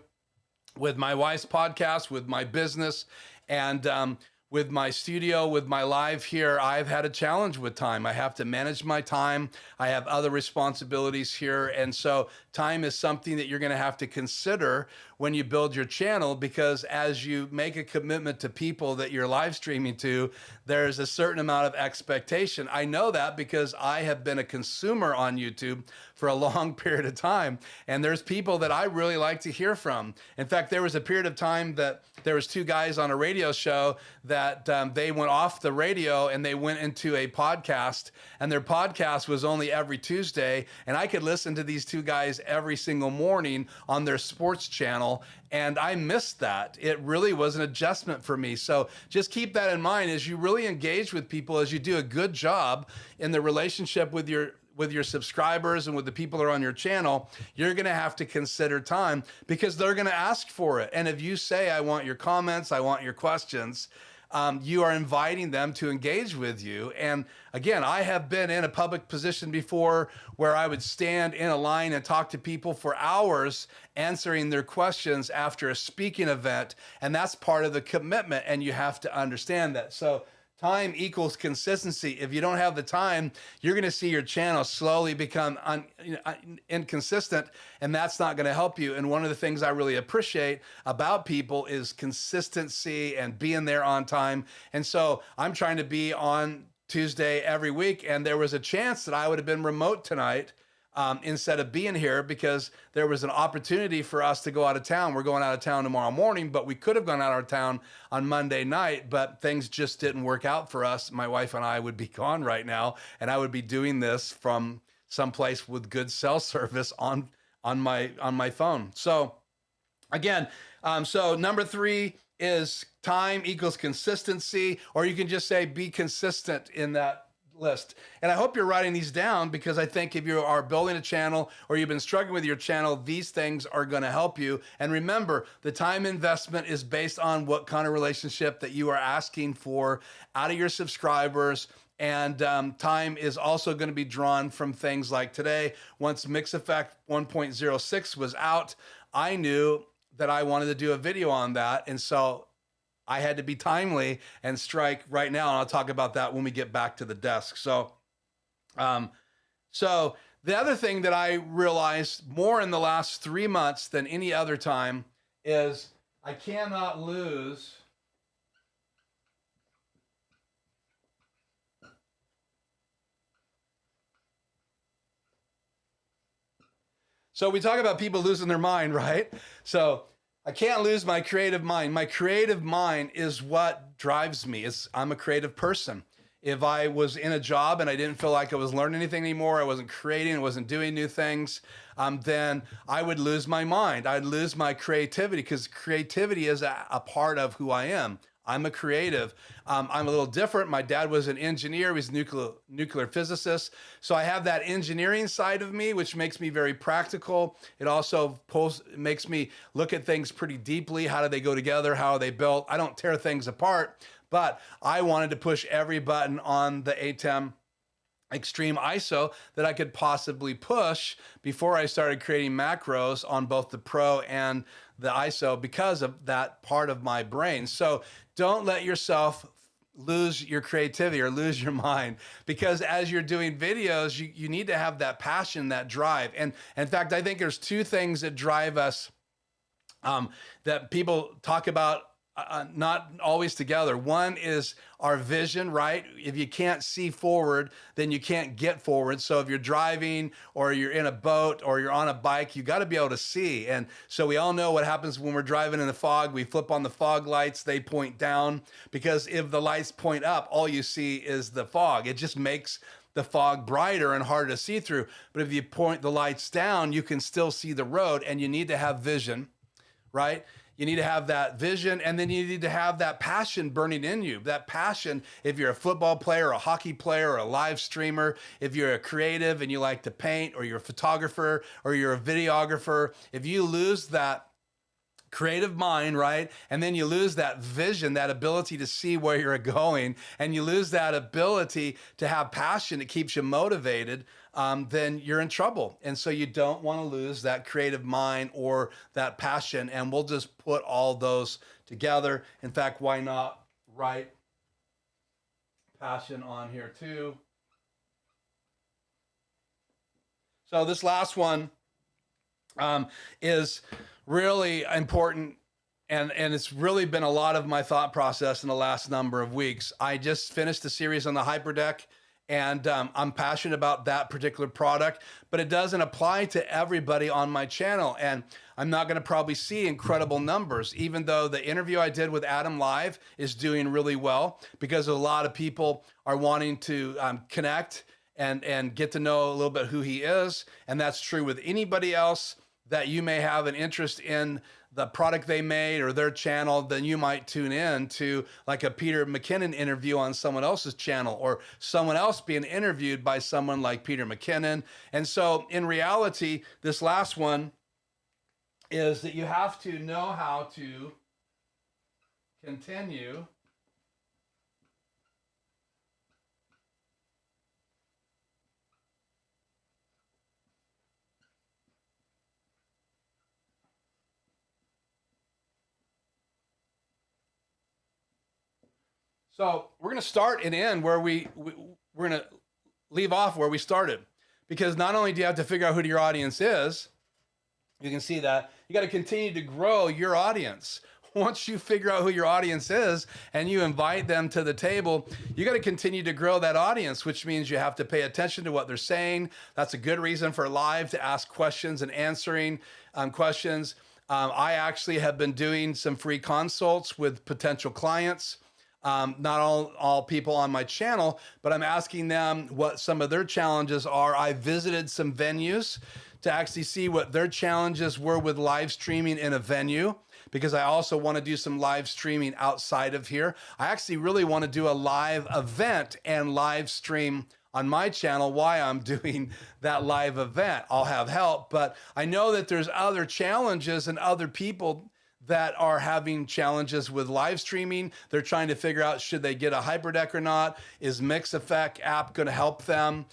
Speaker 1: with my wife's podcast, with my business, And with my studio, with my live here, I've had a challenge with time. I have to manage my time. I have other responsibilities here. And so time is something that you're going to have to consider when you build your channel, because as you make a commitment to people that you're live streaming to, there's a certain amount of expectation. I know that because I have been a consumer on YouTube for a long period of time. And there's people that I really like to hear from. In fact, there was a period of time that there was two guys on a radio show that they went off the radio and they went into a podcast, and their podcast was only every Tuesday. And I could listen to these two guys every single morning on their sports channel. And I missed that. It really was an adjustment for me. So just keep that in mind as you really engage with people, as you do a good job in the relationship with your subscribers and with the people that are on your channel. You're going to have to consider time, because they're going to ask for it. And if you say, I want your comments, I want your questions, you are inviting them to engage with you. And again, I have been in a public position before where I would stand in a line and talk to people for hours answering their questions after a speaking event. And that's part of the commitment. And you have to understand that. So time equals consistency. If you don't have the time, you're going to see your channel slowly become inconsistent, and that's not going to help you. And one of the things I really appreciate about people is consistency and being there on time. And so I'm trying to be on Tuesday every week, and there was a chance that I would have been remote tonight instead of being here, because there was an opportunity for us to go out of town. We're going out of town tomorrow morning, but we could have gone out of town on Monday night, but things just didn't work out for us. My wife and I would be gone right now, and I would be doing this from someplace with good cell service on my phone. So again, so number 3 is time equals consistency, or you can just say be consistent in that list. And I hope you're writing these down, because I think if you are building a channel or you've been struggling with your channel, these things are going to help you. And remember, the time investment is based on what kind of relationship that you are asking for out of your subscribers. And time is also going to be drawn from things like today. Once Mix Effect 1.06 was out, I knew that I wanted to do a video on that. And so I had to be timely and strike right now. And I'll talk about that when we get back to the desk. So, so the other thing that I realized more in the last 3 months than any other time is I cannot lose So we talk about people losing their mind, right? So I can't lose my creative mind. My creative mind is what drives me. I'm a creative person. If I was in a job and I didn't feel like I was learning anything anymore, I wasn't creating, I wasn't doing new things, then I would lose my mind. I'd lose my creativity, because creativity is a part of who I am. I'm a creative. I'm a little different. My dad was an engineer. He was a nuclear physicist. So I have that engineering side of me, which makes me very practical. It also makes me look at things pretty deeply. How do they go together? How are they built? I don't tear things apart, but I wanted to push every button on the ATEM extreme ISO that I could possibly push before I started creating macros on both the Pro and the ISO, because of that part of my brain. So don't let yourself lose your creativity or lose your mind, because as you're doing videos, you need to have that passion, that drive. And in fact, I think there's 2 things that drive us that people talk about not always together. One is our vision, right? If you can't see forward, then you can't get forward. So if you're driving or you're in a boat or you're on a bike, you got to be able to see. And so we all know what happens when we're driving in the fog. We flip on the fog lights, they point down, because if the lights point up, all you see is the fog. It just makes the fog brighter and harder to see through. But if you point the lights down, you can still see the road, and you need to have vision, right? You need to have that vision, and then you need to have that passion burning in you. That passion, if you're a football player, a hockey player, or a live streamer, if you're a creative and you like to paint, or you're a photographer, or you're a videographer, if you lose that creative mind, right? And then you lose that vision, that ability to see where you're going, and you lose that ability to have passion that keeps you motivated, then you're in trouble. And so you don't want to lose that creative mind or that passion. And we'll just put all those together. In fact, why not write passion on here too? So this last one is really important, and it's really been a lot of my thought process in the last number of weeks. I just finished a series on the HyperDeck, and I'm passionate about that particular product, but it doesn't apply to everybody on my channel, and I'm not going to probably see incredible numbers, even though the interview I did with Adam live is doing really well, because a lot of people are wanting to connect and get to know a little bit who he is. And that's true with anybody else that you may have an interest in the product they made or their channel. Then you might tune in to like a Peter McKinnon interview on someone else's channel, or someone else being interviewed by someone like Peter McKinnon. And so in reality, this last one is that you have to know how to continue So we're going to start and end where we're going to leave off where we started, because not only do you have to figure out who your audience is, you can see that you got to continue to grow your audience. Once you figure out who your audience is and you invite them to the table, you got to continue to grow that audience, which means you have to pay attention to what they're saying. That's a good reason for live to ask questions and answering questions. I actually have been doing some free consults with potential clients. Not all people on my channel, but I'm asking them what some of their challenges are. I visited some venues to actually see what their challenges were with live streaming in a venue, because I also want to do some live streaming outside of here. I actually really want to do a live event and live stream on my channel while I'm doing that live event. I'll have help, but I know that there's other challenges and other people that are having challenges with live streaming. They're trying to figure out, should they get a HyperDeck or not? Is Mix Effect app going to help them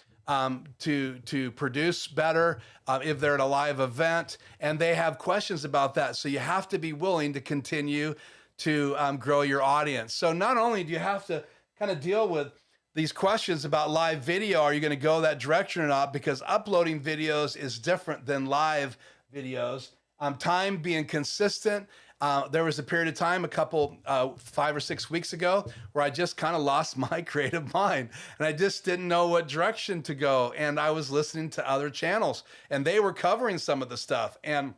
Speaker 1: to produce better if they're at a live event? And they have questions about that. So you have to be willing to continue to grow your audience. So not only do you have to kind of deal with these questions about live video, are you going to go that direction or not? Because uploading videos is different than live videos. Time being consistent. There was a period of time, a couple, 5 or 6 weeks ago, where I just kind of lost my creative mind, and I just didn't know what direction to go. And I was listening to other channels, and they were covering some of the stuff, and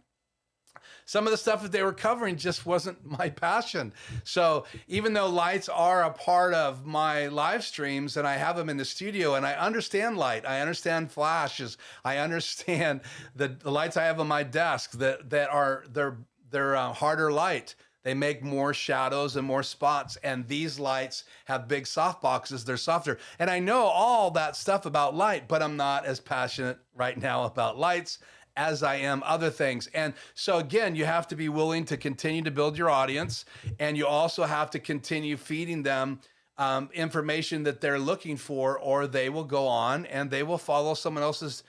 Speaker 1: some of the stuff that they were covering just wasn't my passion. So even though lights are a part of my live streams, and I have them in the studio, and I understand light, I understand flashes, I understand the lights I have on my desk they're harder light. They make more shadows and more spots. And these lights have big soft boxes. They're softer. And I know all that stuff about light, but I'm not as passionate right now about lights as I am other things. And so again, you have to be willing to continue to build your audience. And you also have to continue feeding them information that they're looking for, or they will go on and they will follow someone else's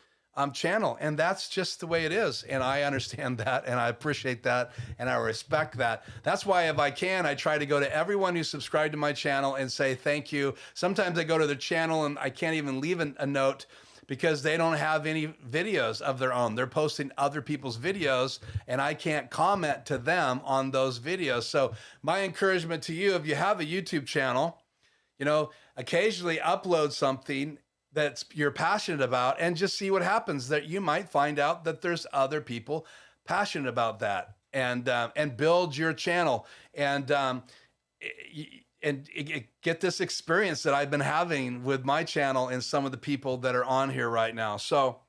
Speaker 1: channel. And that's just the way it is. And I understand that, and I appreciate that, and I respect that. That's why, if I can, I try to go to everyone who's subscribed to my channel and say thank you. Sometimes I go to their channel and I can't even leave a note, because they don't have any videos of their own. They're posting other people's videos, and I can't comment to them on those videos. So my encouragement to you, if you have a YouTube channel, occasionally upload something that you're passionate about, and just see what happens. That you might find out that there's other people passionate about that, and build your channel, and get this experience that I've been having with my channel and some of the people that are on here right now. So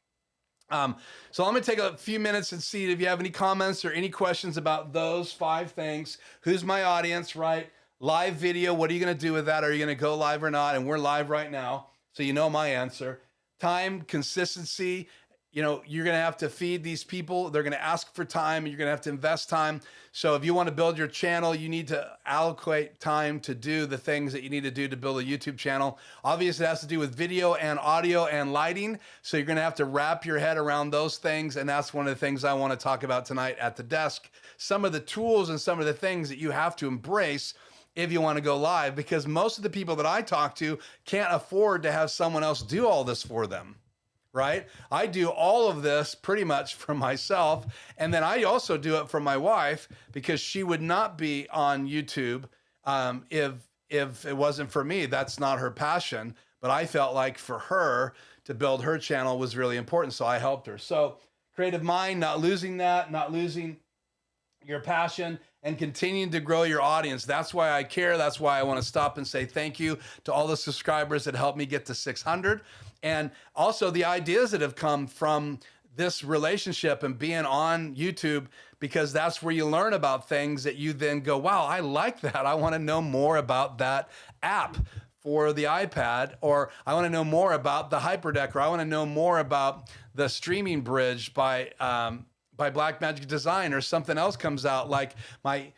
Speaker 1: let me take a few minutes and see if you have any comments or any questions about those 5 things. Who's my audience, right? Live video, what are you going to do with that? Are you going to go live or not? And we're live right now, so you know my answer. Time, consistency, you know, you're going to have to feed these people. They're going to ask for time. You're going to have to invest time. So if you want to build your channel, you need to allocate time to do the things that you need to do to build a YouTube channel. Obviously, it has to do with video and audio and lighting. So you're going to have to wrap your head around those things. And that's one of the things I want to talk about tonight at the desk. Some of the tools and some of the things that you have to embrace if you want to go live, because most of the people that I talk to can't afford to have someone else do all this for them. Right? I do all of this pretty much for myself. And then I also do it for my wife, because she would not be on YouTube if it wasn't for me. That's not her passion. But I felt like for her to build her channel was really important. So I helped her. So creative mind, not losing that, not losing your passion, and continuing to grow your audience. That's why I care. That's why I want to stop and say thank you to all the subscribers that helped me get to 600. And also the ideas that have come from this relationship and being on YouTube, because that's where you learn about things that you then go, wow, I like that. I want to know more about that app for the iPad, or I want to know more about the HyperDeck, or I want to know more about the streaming bridge by Blackmagic Design, or something else comes out like my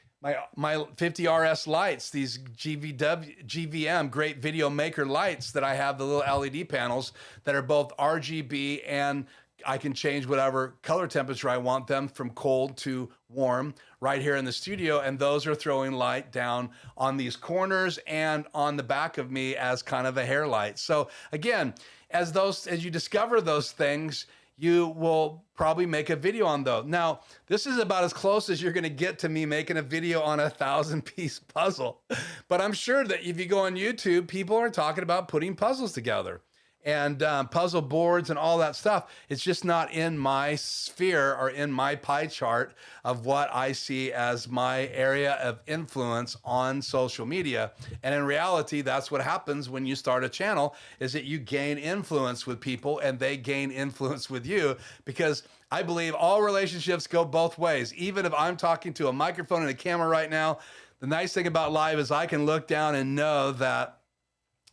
Speaker 1: 50 RS lights, these GVM, great video maker lights that I have, the little LED panels that are both RGB, and I can change whatever color temperature I want them from cold to warm right here in the studio. And those are throwing light down on these corners and on the back of me as kind of a hair light. So again, as you discover those things, you will probably make a video on those. Now, this is about as close as you're going to get to me making a video on a 1,000-piece puzzle. But I'm sure that if you go on YouTube, people are talking about putting puzzles together and puzzle boards and all that stuff. It's just not in my sphere or in my pie chart of what I see as my area of influence on social media. And in reality, that's what happens when you start a channel, is that you gain influence with people and they gain influence with you, because I believe all relationships go both ways. Even if I'm talking to a microphone and a camera right now, the nice thing about live is I can look down and know that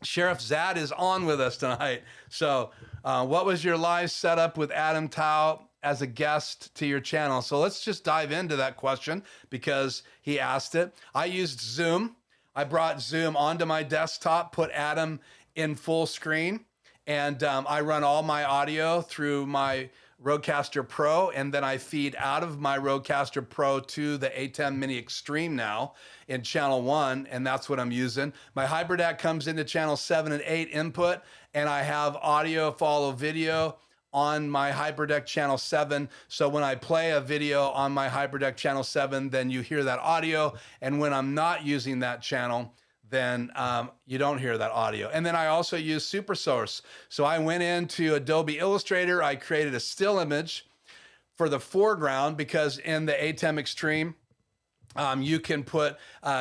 Speaker 1: Sheriff Zad is on with us tonight. So what was your live setup with Adam Tao as a guest to your channel? So let's just dive into that question, because he asked it. I used Zoom. I brought Zoom onto my desktop, put Adam in full screen, and I run all my audio through my Rodecaster Pro, and then I feed out of my Rodecaster Pro to the A10 Mini Extreme now in channel 1, and that's what I'm using. My HyperDeck comes into channel 7 and 8 input, and I have audio follow video on my HyperDeck channel 7. So when I play a video on my HyperDeck channel 7, then you hear that audio, and when I'm not using that channel, then you don't hear that audio. And then I also use SuperSource. So I went into Adobe Illustrator, I created a still image for the foreground, because in the ATEM Extreme, you can put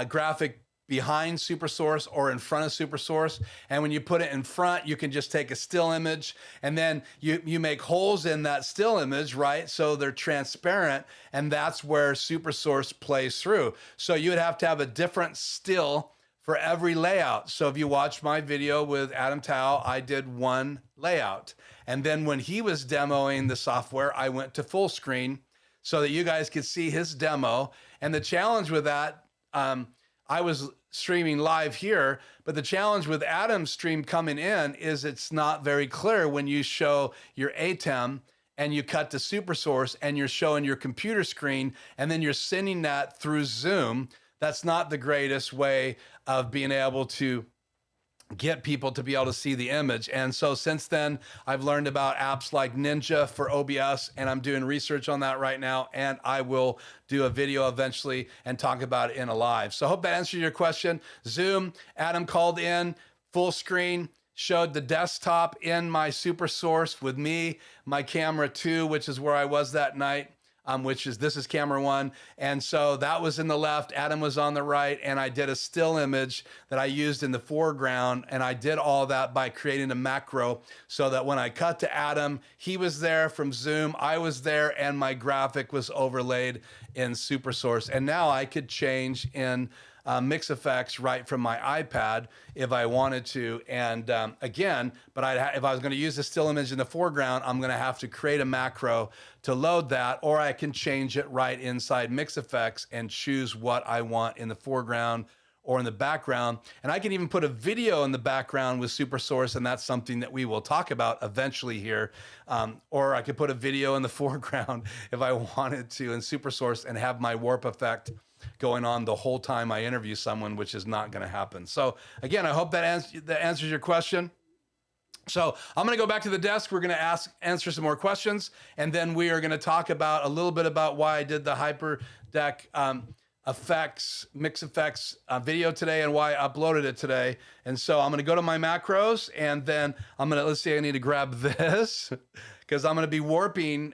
Speaker 1: graphic behind SuperSource or in front of SuperSource. And when you put it in front, you can just take a still image, and then you make holes in that still image, right? So they're transparent, and that's where SuperSource plays through. So you would have to have a different still for every layout. So if you watch my video with Adam Tao, I did one layout. And then when he was demoing the software, I went to full screen so that you guys could see his demo. And the challenge with that, I was streaming live here, but the challenge with Adam's stream coming in is it's not very clear when you show your ATEM and you cut to SuperSource and you're showing your computer screen and then you're sending that through Zoom. That's not the greatest way of being able to get people to be able to see the image. And so since then, I've learned about apps like Ninja for OBS, and I'm doing research on that right now, and I will do a video eventually and talk about it in a live. So I hope that answered your question. Zoom, Adam called in, full screen, showed the desktop in my SuperSource with me, my camera 2, which is where I was that night. This is camera 1. And so that was in the left, Adam was on the right, and I did a still image that I used in the foreground. And I did all that by creating a macro so that when I cut to Adam, he was there from Zoom, I was there, and my graphic was overlaid in SuperSource. And now I could change in mix effects right from my iPad if I wanted to. And again, but if I was going to use the still image in the foreground, I'm going to have to create a macro to load that, or I can change it right inside mix effects and choose what I want in the foreground or in the background. And I can even put a video in the background with SuperSource, and that's something that we will talk about eventually here. Or I could put a video in the foreground if I wanted to in SuperSource and have my warp effect going on the whole time I interview someone, which is not going to happen. So again, I hope that answers your question. So I'm going to go back to the desk. We're going to answer some more questions, and then we are going to talk about a little bit about why I did the HyperDeck mix effects video today and why I uploaded it today. And so I'm going to go to my macros, and then let's see, I need to grab this because I'm going to be warping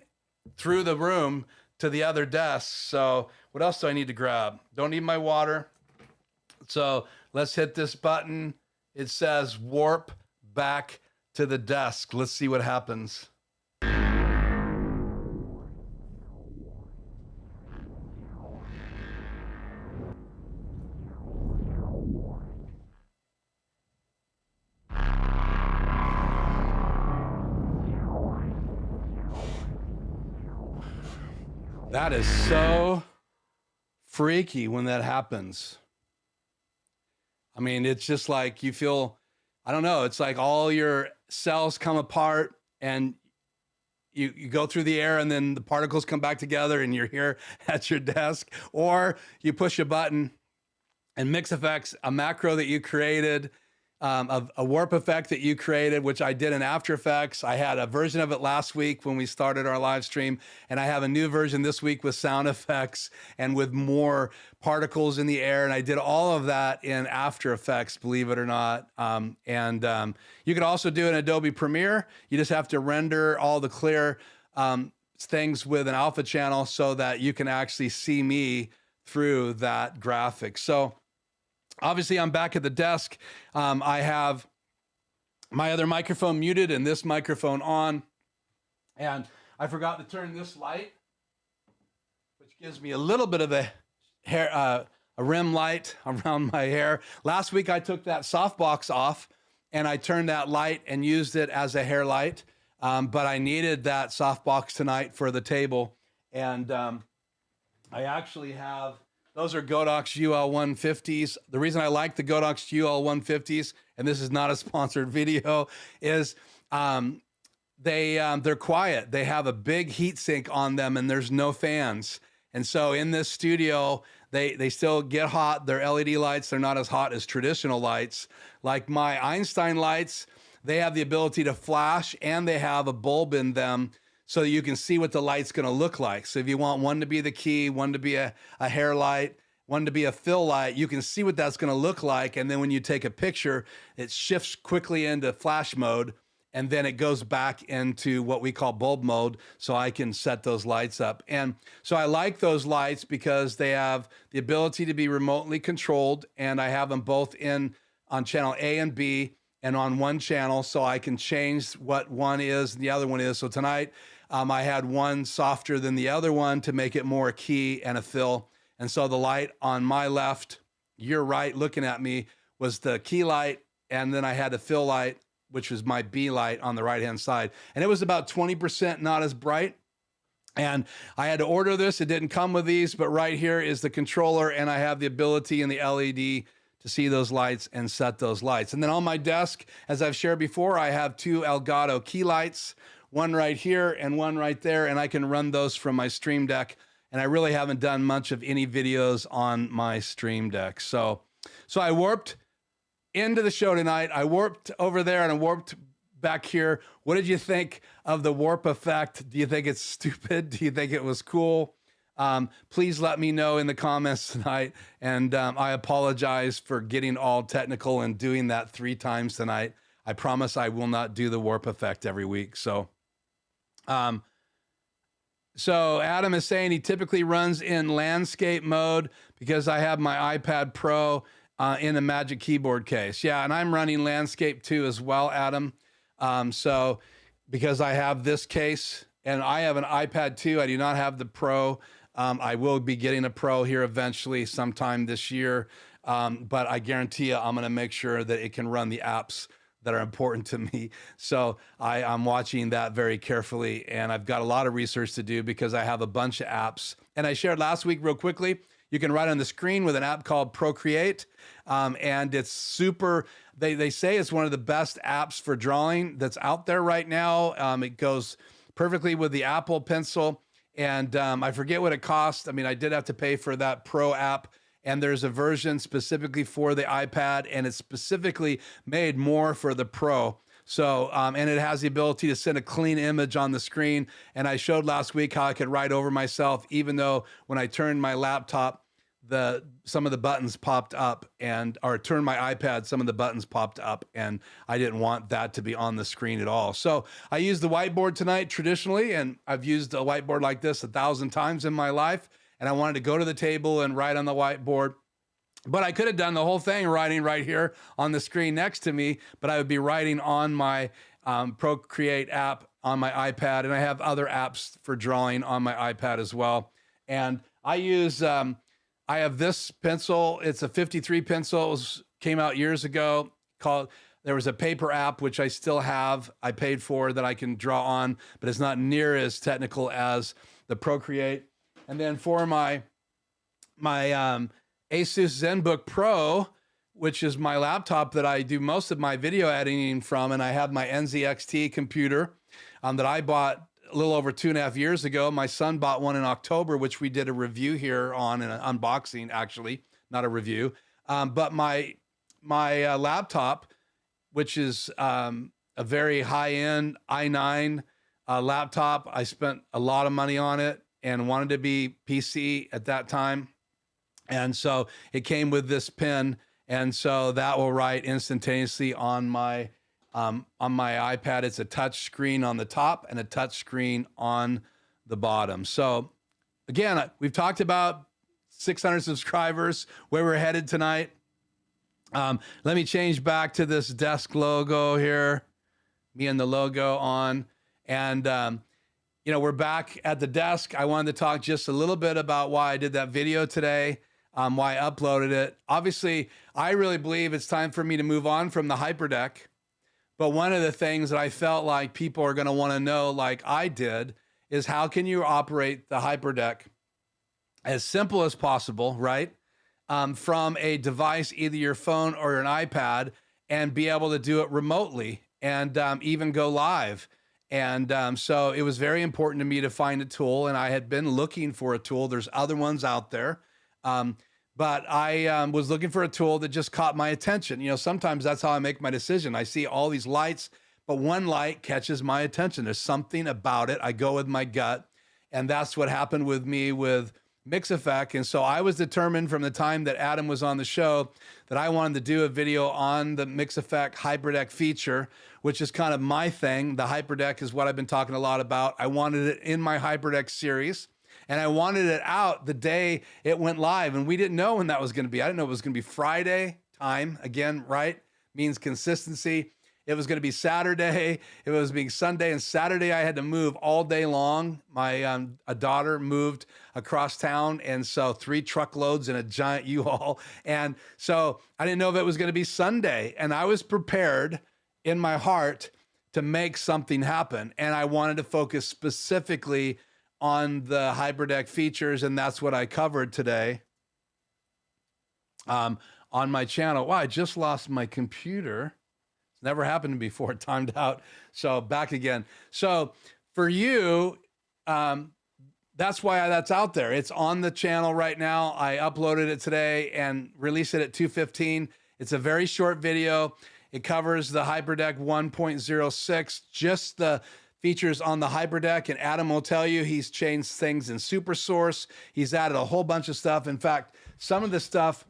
Speaker 1: through the room to the other desk. So what else do I need to grab? Don't need my water. So let's hit this button. It says warp back to the desk. Let's see what happens. That is so freaky when that happens. I mean, it's just like you feel, I don't know, it's like all your cells come apart and you go through the air and then the particles come back together and you're here at your desk. Or you push a button and mix effects, a macro that you created, a warp effect that you created, which I did in After Effects. I had a version of it last week when we started our live stream, and I have a new version this week with sound effects and with more particles in the air. And I did all of that in After Effects, believe it or not. You could also do it in Adobe Premiere. You just have to render all the clear things with an alpha channel so that you can actually see me through that graphic. So obviously, I'm back at the desk. I have my other microphone muted and this microphone on. And I forgot to turn this light, which gives me a little bit of a hair, a rim light around my hair. Last week, I took that softbox off and I turned that light and used it as a hair light. But I needed that softbox tonight for the table. And I actually have, those are Godox UL 150s. The reason I like the Godox UL 150s, and this is not a sponsored video, is they're quiet. They have a big heat sink on them and there's no fans. And so in this studio, they still get hot. They're LED lights. They're not as hot as traditional lights. Like my Einstein lights, they have the ability to flash and they have a bulb in them so that you can see what the light's going to look like. So if you want one to be the key, one to be a hair light, one to be a fill light, you can see what that's going to look like. And then when you take a picture, it shifts quickly into flash mode, and then it goes back into what we call bulb mode, so I can set those lights up. And so I like those lights because they have the ability to be remotely controlled, and I have them both on channel A and B and on one channel, so I can change what one is and the other one is. So tonight, I had one softer than the other one to make it more a key and a fill. And so the light on my left, your right, looking at me, was the key light. And then I had the fill light, which was my B light on the right-hand side. And it was about 20% not as bright. And I had to order this. It didn't come with these, but right here is the controller. And I have the ability in the LED to see those lights and set those lights. And then on my desk, as I've shared before, I have two Elgato key lights, one right here and one right there, and I can run those from my Stream Deck. And I really haven't done much of any videos on my Stream Deck. So I warped into the show tonight. I warped over there and I warped back here. What did you think of the warp effect? Do you think it's stupid? Do you think it was cool? Please let me know in the comments tonight. And I apologize for getting all technical and doing that 3 times tonight. I promise I will not do the warp effect every week. So Adam is saying he typically runs in landscape mode because I have my iPad Pro in the Magic Keyboard case. Yeah, and I'm running landscape too as well, Adam. So because I have this case and I have an iPad 2, I do not have the Pro. I will be getting a Pro here eventually sometime this year. but I guarantee you I'm going to make sure that it can run the apps that are important to me. So I'm watching that very carefully, and I've got a lot of research to do because I have a bunch of apps. And I shared last week real quickly, you can write on the screen with an app called Procreate, and it's super, they say it's one of the best apps for drawing that's out there right now. It goes perfectly with the Apple Pencil, and I forget what it costs. I mean, I did have to pay for that Pro app, and there's a version specifically for the iPad, and it's specifically made more for the Pro. So, and it has the ability to send a clean image on the screen. And I showed last week how I could write over myself, even though when I turned my laptop, some of the buttons popped up, or turned my iPad, some of the buttons popped up, and I didn't want that to be on the screen at all. So I used the whiteboard tonight traditionally, and I've used a whiteboard like this 1,000 times in my life. And I wanted to go to the table and write on the whiteboard. But I could have done the whole thing writing right here on the screen next to me, but I would be writing on my Procreate app on my iPad, and I have other apps for drawing on my iPad as well. And I have this pencil. It's a 53 pencil. It came out years ago. There was a paper app, which I still have, I paid for, that I can draw on, but it's not near as technical as the Procreate. And then for my Asus ZenBook Pro, which is my laptop that I do most of my video editing from, and I have my NZXT computer that I bought a little over 2.5 years ago. My son bought one in October, which we did a review here on, an unboxing, actually, not a review. But my laptop, which is a very high-end i9 laptop, I spent a lot of money on it and wanted to be PC at that time. And so it came with this pen. And so that will write instantaneously on my iPad. It's a touch screen on the top and a touch screen on the bottom. So again, we've talked about 600 subscribers, where we're headed tonight. Let me change back to this desk logo here, me and the logo on. And, we're back at the desk. I wanted to talk just a little bit about why I did that video today, why I uploaded it. Obviously, I really believe it's time for me to move on from the HyperDeck. But one of the things that I felt like people are going to want to know, like I did, is how can you operate the HyperDeck as simple as possible, right? From a device, either your phone or an iPad, and be able to do it remotely and even go live. And so it was very important to me to find a tool, and I had been looking for a tool. There's other ones out there. But I was looking for a tool that just caught my attention. Sometimes that's how I make my decision. I see all these lights, but one light catches my attention. There's something about it. I go with my gut. And that's what happened with me with Mixeffect. And so I was determined from the time that Adam was on the show that I wanted to do a video on the Mixeffect HyperDeck feature, which is kind of my thing. The HyperDeck is what I've been talking a lot about. I wanted it in my HyperDeck series. And I wanted it out the day it went live. And we didn't know when that was going to be. I didn't know it was going to be Friday time. Again, right? Means consistency. It was going to be Saturday. It was being Sunday. And Saturday, I had to move all day long. My a daughter moved across town. And so 3 truckloads in a giant U-Haul. And so I didn't know if it was going to be Sunday. And I was prepared in my heart to make something happen. And I wanted to focus specifically on the HyperDeck features, and that's what I covered today on my channel. Wow, I just lost my computer. It's never happened before. It timed out. So back again. So for you, that's why that's out there. It's on the channel right now. I uploaded it today and released it at 2:15. It's a very short video. It covers the HyperDeck 1.06, just the features on the HyperDeck, and Adam will tell you he's changed things in SuperSource. He's added a whole bunch of stuff. In fact, some of the stuff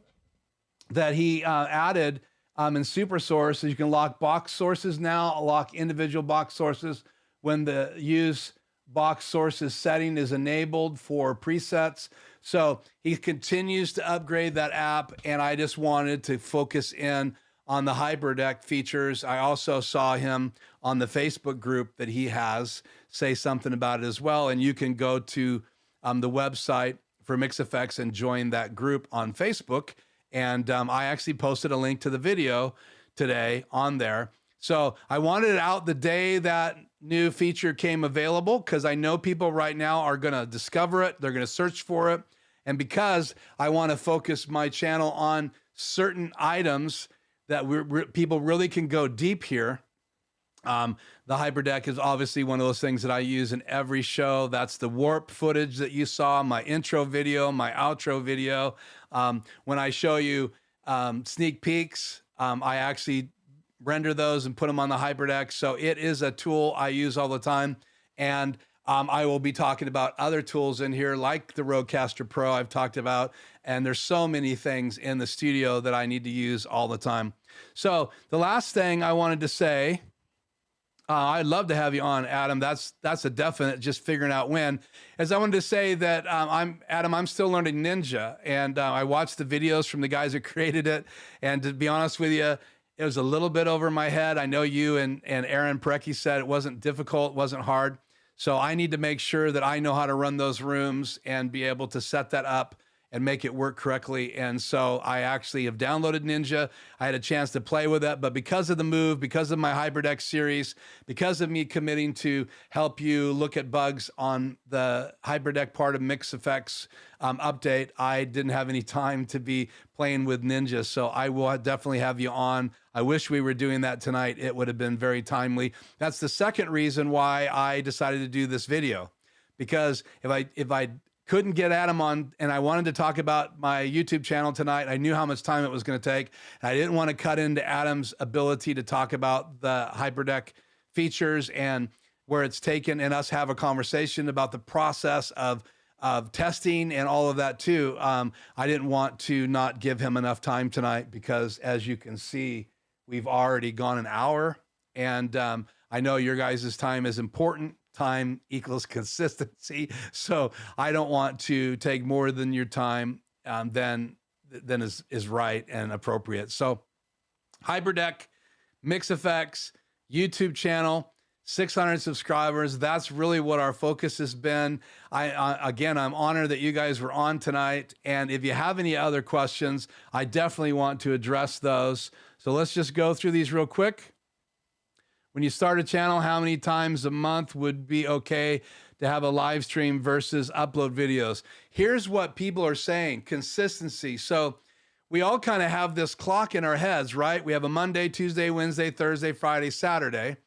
Speaker 1: that he added in SuperSource is you can lock box sources now, lock individual box sources when the use box sources setting is enabled for presets. So he continues to upgrade that app, and I just wanted to focus in on the HyperDeck features. I also saw him on the Facebook group that he has say something about it as well. And you can go to the website for Mixeffects and join that group on Facebook And I actually posted a link to the video today on there. So I wanted it out the day that new feature came available, because I know people right now are going to discover it. They're going to search for it. And because I want to focus my channel on certain items that people really can go deep here. The HyperDeck is obviously one of those things that I use in every show. That's the warp footage that you saw, my intro video, my outro video. When I show you sneak peeks, I actually render those and put them on the HyperDeck. So it is a tool I use all the time. And I will be talking about other tools in here, like the Rodecaster Pro I've talked about. And there's so many things in the studio that I need to use all the time. So the last thing I wanted to say, I'd love to have you on, Adam. That's a definite, just figuring out when. As I wanted to say that I'm still learning Ninja. And I watched the videos from the guys that created it. And to be honest with you, it was a little bit over my head. I know you and Aaron Parecki said it wasn't difficult, wasn't hard. So I need to make sure that I know how to run those rooms and be able to set that up and make it work correctly. And so I actually have downloaded Ninja. I had a chance to play with it, but because of the move, because of my HyperDeck series, because of me committing to help you look at bugs on the HyperDeck part of Mix Effects update, I didn't have any time to be playing with Ninja. So I will definitely have you on. I wish we were doing that tonight. It would have been very timely. That's the second reason why I decided to do this video, because if I couldn't get Adam on and I wanted to talk about my YouTube channel tonight, I knew how much time it was going to take. I didn't want to cut into Adam's ability to talk about the HyperDeck features and where it's taken, and us have a conversation about the process of testing and all of that too. I didn't want to not give him enough time tonight, because as you can see, we've already gone an hour, and I know your guys' time is important. Time equals consistency. So I don't want to take more than your time than is right and appropriate. So HyperDeck, Mix Effects, YouTube channel, 600 subscribers. That's really what our focus has been. Again, I'm honored that you guys were on tonight. And if you have any other questions, I definitely want to address those. So let's just go through these real quick. When you start a channel, how many times a month would be okay to have a live stream versus upload videos? Here's what people are saying: consistency. So we all kind of have this clock in our heads, right? We have a Monday, Tuesday, Wednesday, Thursday, Friday, Saturday.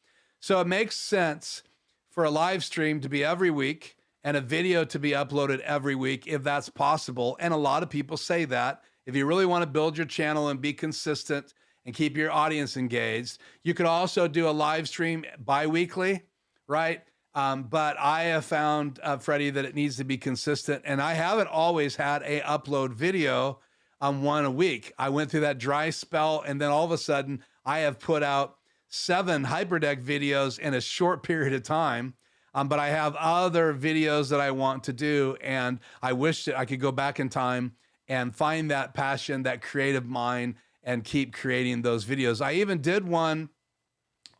Speaker 1: So it makes sense for a live stream to be every week and a video to be uploaded every week, if that's possible. And a lot of people say that. If you really want to build your channel and be consistent and keep your audience engaged, you could also do a live stream bi-weekly, right? But I have found, Freddie, that it needs to be consistent. And I haven't always had a upload video one a week. I went through that dry spell, and then all of a sudden I have put out 7 HyperDeck videos in a short period of time. But I have other videos that I want to do, and I wish that I could go back in time and find that passion, that creative mind, and keep creating those videos. I even did one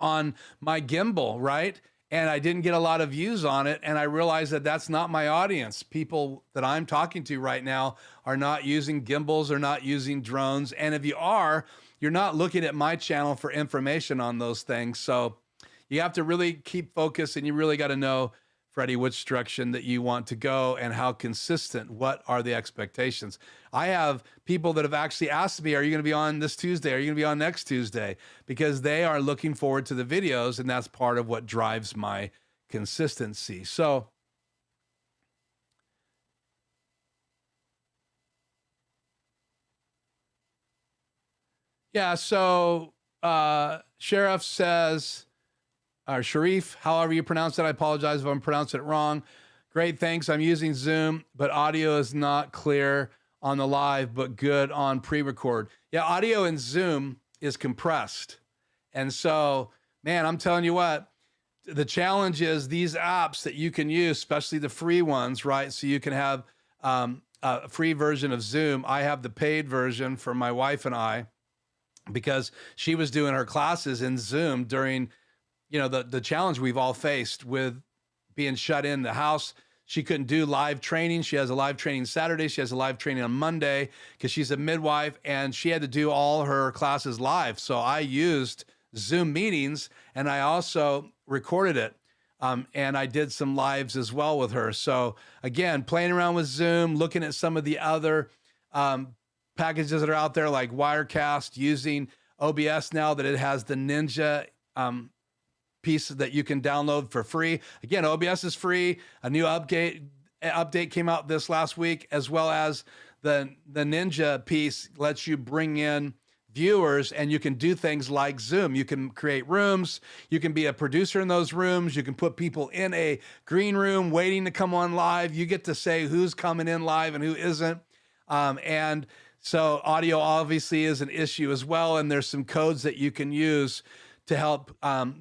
Speaker 1: on my gimbal, right? And I didn't get a lot of views on it. And I realized that that's not my audience. People that I'm talking to right now are not using gimbals, or not using drones. And if you are, you're not looking at my channel for information on those things. So you have to really keep focused, and you really got to know, Freddie, which direction that you want to go and how consistent, what are the expectations. I have people that have actually asked me, are you going to be on this Tuesday? Are you going to be on next Tuesday? Because they are looking forward to the videos, and that's part of what drives my consistency. So yeah, so Sheriff says, or Sharif, however you pronounce it, I apologize if I'm pronouncing it wrong. Great, thanks. I'm using Zoom, but audio is not clear on the live, but good on pre-record. Yeah, audio in Zoom is compressed. And so, man, I'm telling you what, the challenge is these apps that you can use, especially the free ones, right? So you can have a free version of Zoom. I have the paid version for my wife and I, because she was doing her classes in Zoom during, you know, the challenge we've all faced with being shut in the house. she couldn't do live training. She has a live training Saturday. She has a live training on Monday because she's a midwife, and she had to do all her classes live. So I used Zoom meetings, and I also recorded it. And I did some lives as well with her. So again, playing around with Zoom, looking at some of the other packages that are out there like Wirecast, using OBS now that it has the Ninja piece that you can download for free. Again, OBS is free. A new update came out this last week, as well as the Ninja piece lets you bring in viewers, and you can do things like Zoom. You can create rooms. You can be a producer in those rooms. You can put people in a green room waiting to come on live. You get to say who's coming in live and who isn't. And so audio obviously is an issue as well. And there's some codes that you can use to help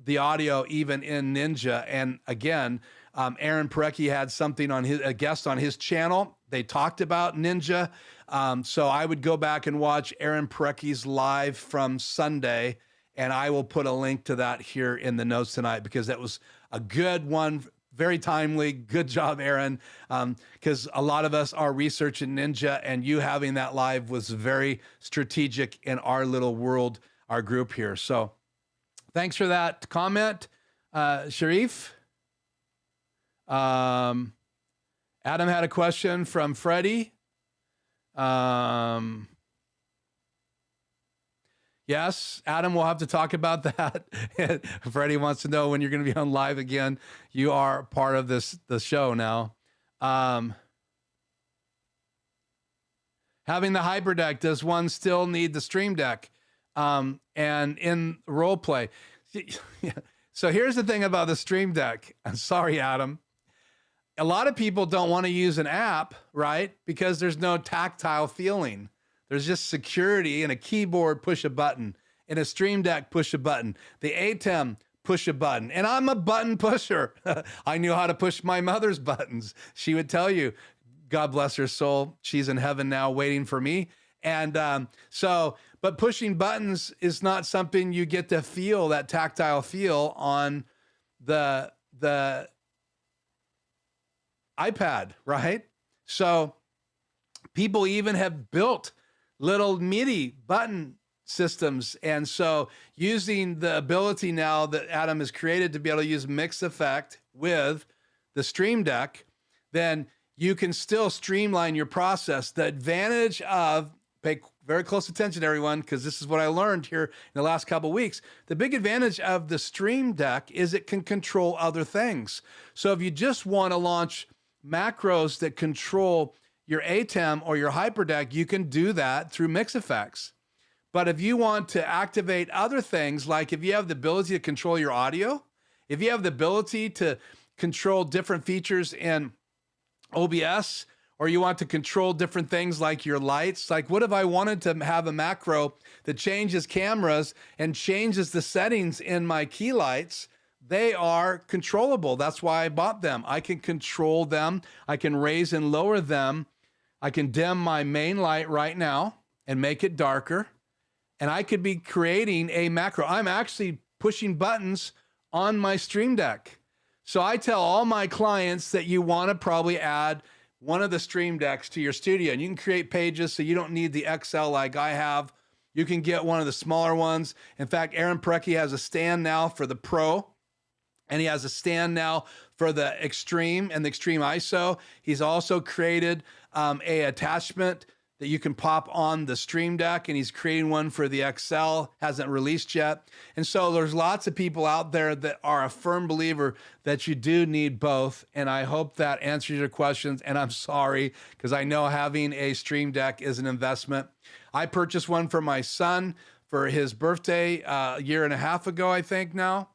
Speaker 1: the audio even in Ninja. And again, Aaron Parecki had something on a guest on his channel. They talked about Ninja. So I would go back and watch Aaron Parecki's live from Sunday, and I will put a link to that here in the notes tonight because that was a good one, very timely. Good job, Aaron, because a lot of us are researching Ninja, and you having that live was very strategic in our little world, our group here. So thanks for that comment, Sharif. Adam had a question from Freddie. Yes, Adam, we'll have to talk about that. Freddie wants to know when you're going to be on live again. You are part of the show now. Having the HyperDeck, does one still need the Stream Deck? And in role play. So here's the thing about the Stream Deck. I'm sorry, Adam. A lot of people don't want to use an app, right? Because there's no tactile feeling. There's just security and a keyboard, push a button. In a Stream Deck, push a button. The ATEM, push a button. And I'm a button pusher. I knew how to push my mother's buttons. She would tell you, God bless her soul, she's in heaven now waiting for me. And but pushing buttons is not something you get to feel, that tactile feel on the iPad, right? So people even have built little MIDI button systems. And so using the ability now that Adam has created to be able to use mix effect with the Stream Deck, then you can still streamline your process. The advantage of, pay very close attention, everyone, because this is what I learned here in the last couple of weeks. The big advantage of the Stream Deck is it can control other things. So if you just want to launch macros that control your ATEM or your HyperDeck, you can do that through mix effects. But if you want to activate other things, like if you have the ability to control your audio, if you have the ability to control different features in OBS, or you want to control different things like your lights, like what if I wanted to have a macro that changes cameras and changes the settings in my key lights? They are controllable. That's why I bought them. I can control them. I can raise and lower them. I can dim my main light right now and make it darker. And I could be creating a macro. I'm actually pushing buttons on my Stream Deck. So I tell all my clients that you want to probably add one of the Stream Decks to your studio. And you can create pages so you don't need the XL like I have. You can get one of the smaller ones. In fact, Aaron Parecki has a stand now for the Pro. And he has a stand now for the Extreme and the Extreme ISO. He's also created a attachment that you can pop on the Stream Deck, and he's creating one for the XL, hasn't released yet. And so there's lots of people out there that are a firm believer that you do need both. And I hope that answers your questions. And I'm sorry, because I know having a Stream Deck is an investment. I purchased one for my son for his birthday a year and a half ago, I think now.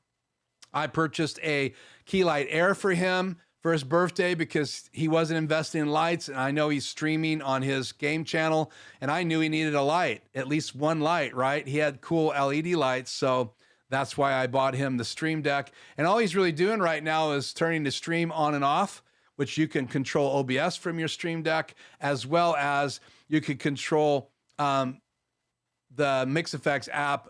Speaker 1: I purchased a Keylight Air for him for his birthday because he wasn't investing in lights, and I know he's streaming on his game channel, and I knew he needed a light, at least one light, right? He had cool LED lights, so that's why I bought him the Stream Deck. And all he's really doing right now is turning the stream on and off, which you can control OBS from your Stream Deck, as well as you can control the Mix Effects app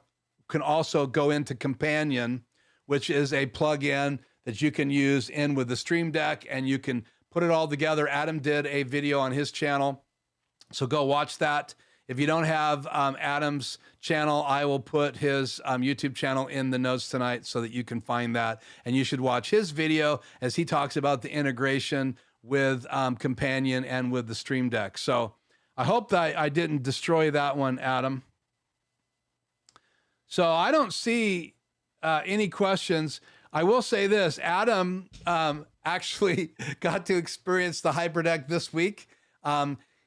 Speaker 1: can also go into Companion, which is a plug-in that you can use in with the Stream Deck, and you can put it all together. Adam did a video on his channel, so go watch that. If you don't have Adam's channel, I will put his YouTube channel in the notes tonight so that you can find that. And you should watch his video as he talks about the integration with Companion and with the Stream Deck. So I hope that I didn't destroy that one, Adam. So I don't see any questions. I will say this, Adam actually got to experience the HyperDeck this week.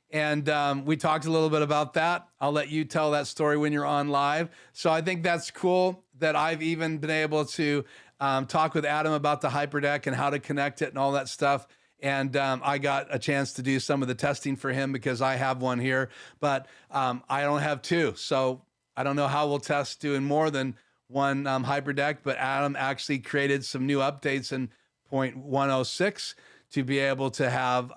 Speaker 1: And we talked a little bit about that. I'll let you tell that story when you're on live. So I think that's cool that I've even been able to talk with Adam about the HyperDeck and how to connect it and all that stuff. And I got a chance to do some of the testing for him because I have one here, but I don't have two. So I don't know how we'll test doing more than one HyperDeck, but Adam actually created some new updates in 0.106 to be able to have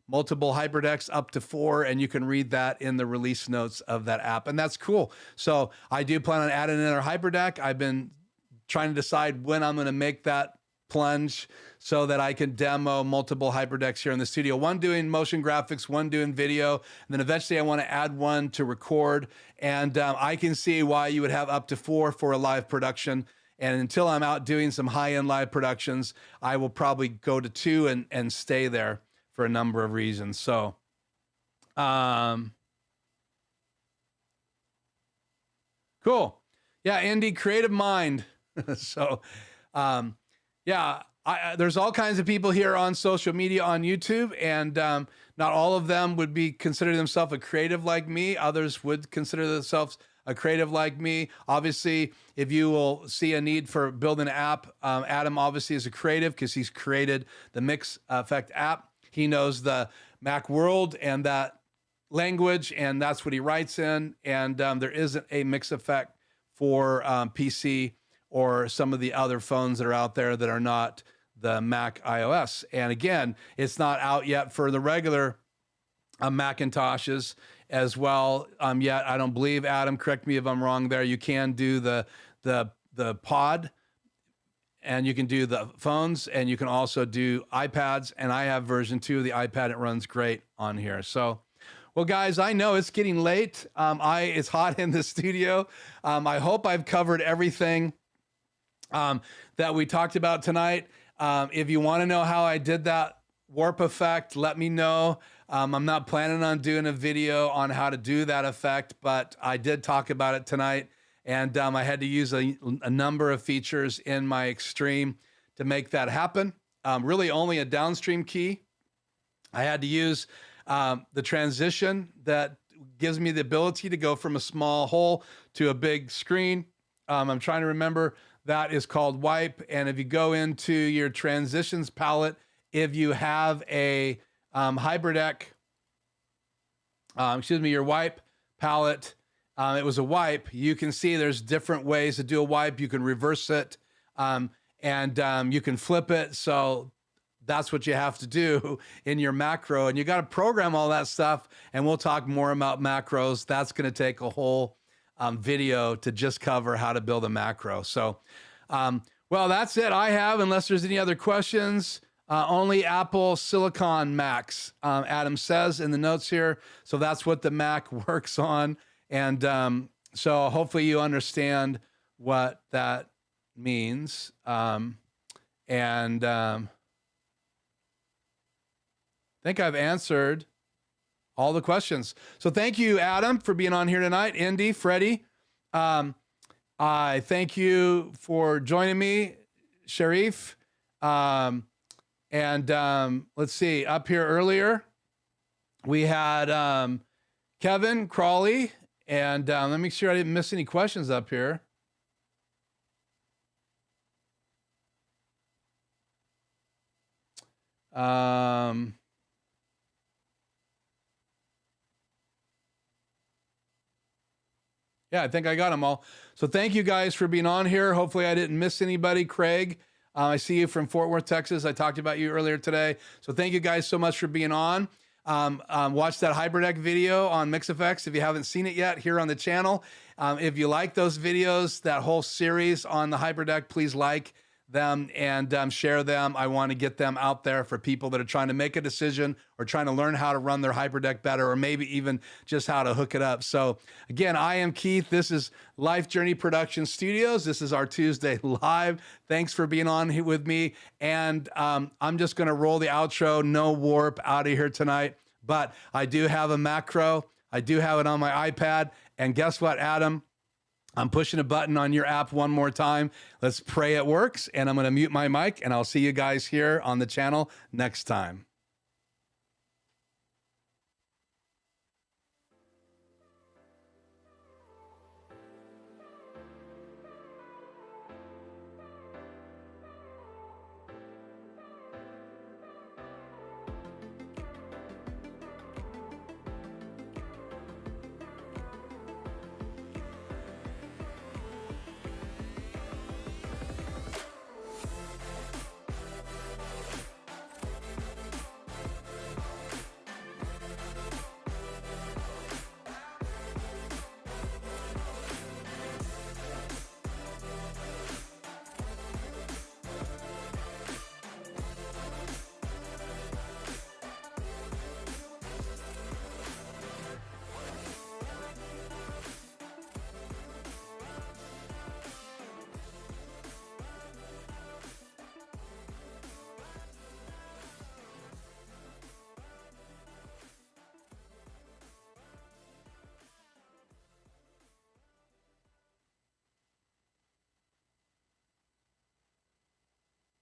Speaker 1: multiple HyperDecks up to 4, and you can read that in the release notes of that app, and that's cool. So I do plan on adding another HyperDeck. I've been trying to decide when I'm going to make that plunge so that I can demo multiple HyperDecks here in the studio. One doing motion graphics, one doing video, and then eventually I want to add one to record. And I can see why you would have up to 4 for a live production. And until I'm out doing some high-end live productions, I will probably go to 2 and stay there for a number of reasons. So, cool. Yeah, Andy, creative mind. So, yeah, there's all kinds of people here on social media, on YouTube, and not all of them would be consider themselves a creative like me. Others would consider themselves a creative like me. Obviously, if you will see a need for building an app, Adam obviously is a creative because he's created the Mix Effect app. He knows the Mac world and that language, and that's what he writes in. And there isn't a Mix Effect for PC or some of the other phones that are out there that are not the Mac iOS. And again, it's not out yet for the regular Macintoshes as well yet. I don't believe, Adam, correct me if I'm wrong there. You can do the pod, and you can do the phones, and you can also do iPads. And I have version 2 of the iPad. It runs great on here. So, well, guys, I know it's getting late. It's hot in the studio. I hope I've covered everything that we talked about tonight. If you want to know how I did that warp effect, let me know. I'm not planning on doing a video on how to do that effect, but I did talk about it tonight. And I had to use a number of features in my Extreme to make that happen. Really only a downstream key. I had to use the transition that gives me the ability to go from a small hole to a big screen. I'm trying to remember. That is called wipe. And if you go into your transitions palette, if you have a HyperDeck, your wipe palette, it was a wipe. You can see there's different ways to do a wipe. You can reverse it, and you can flip it. So that's what you have to do in your macro. And you got to program all that stuff. And we'll talk more about macros. That's going to take a whole video to just cover how to build a macro. So, well, that's it I have, unless there's any other questions. Only Apple Silicon Macs, Adam says in the notes here. So that's what the Mac works on. And so hopefully you understand what that means. I think I've answered all the questions. So thank you, Adam, for being on here tonight. Indy, Freddie, I thank you for joining me, Sharif. Let's see, up here earlier, we had Kevin Crawley, and let me make sure I didn't miss any questions up here. Yeah, I think I got them all. So thank you guys for being on here. Hopefully I didn't miss anybody. Craig, I see you from Fort Worth, Texas. I talked about you earlier today. So thank you guys so much for being on. Watch that HyperDeck video on MixFX if you haven't seen it yet here on the channel. If you like those videos, that whole series on the HyperDeck, please like them and share them. I want to get them out there for people that are trying to make a decision or trying to learn how to run their HyperDeck better, or maybe even just how to hook it up. So again, I am Keith. This is Life Journey Production Studios. This is our Tuesday Live. Thanks for being on here with me. And I'm just going to roll the outro, no warp, out of here tonight. But I do have a macro. I do have it on my iPad. And guess what, Adam? I'm pushing a button on your app one more time. Let's pray it works. And I'm going to mute my mic, and I'll see you guys here on the channel next time.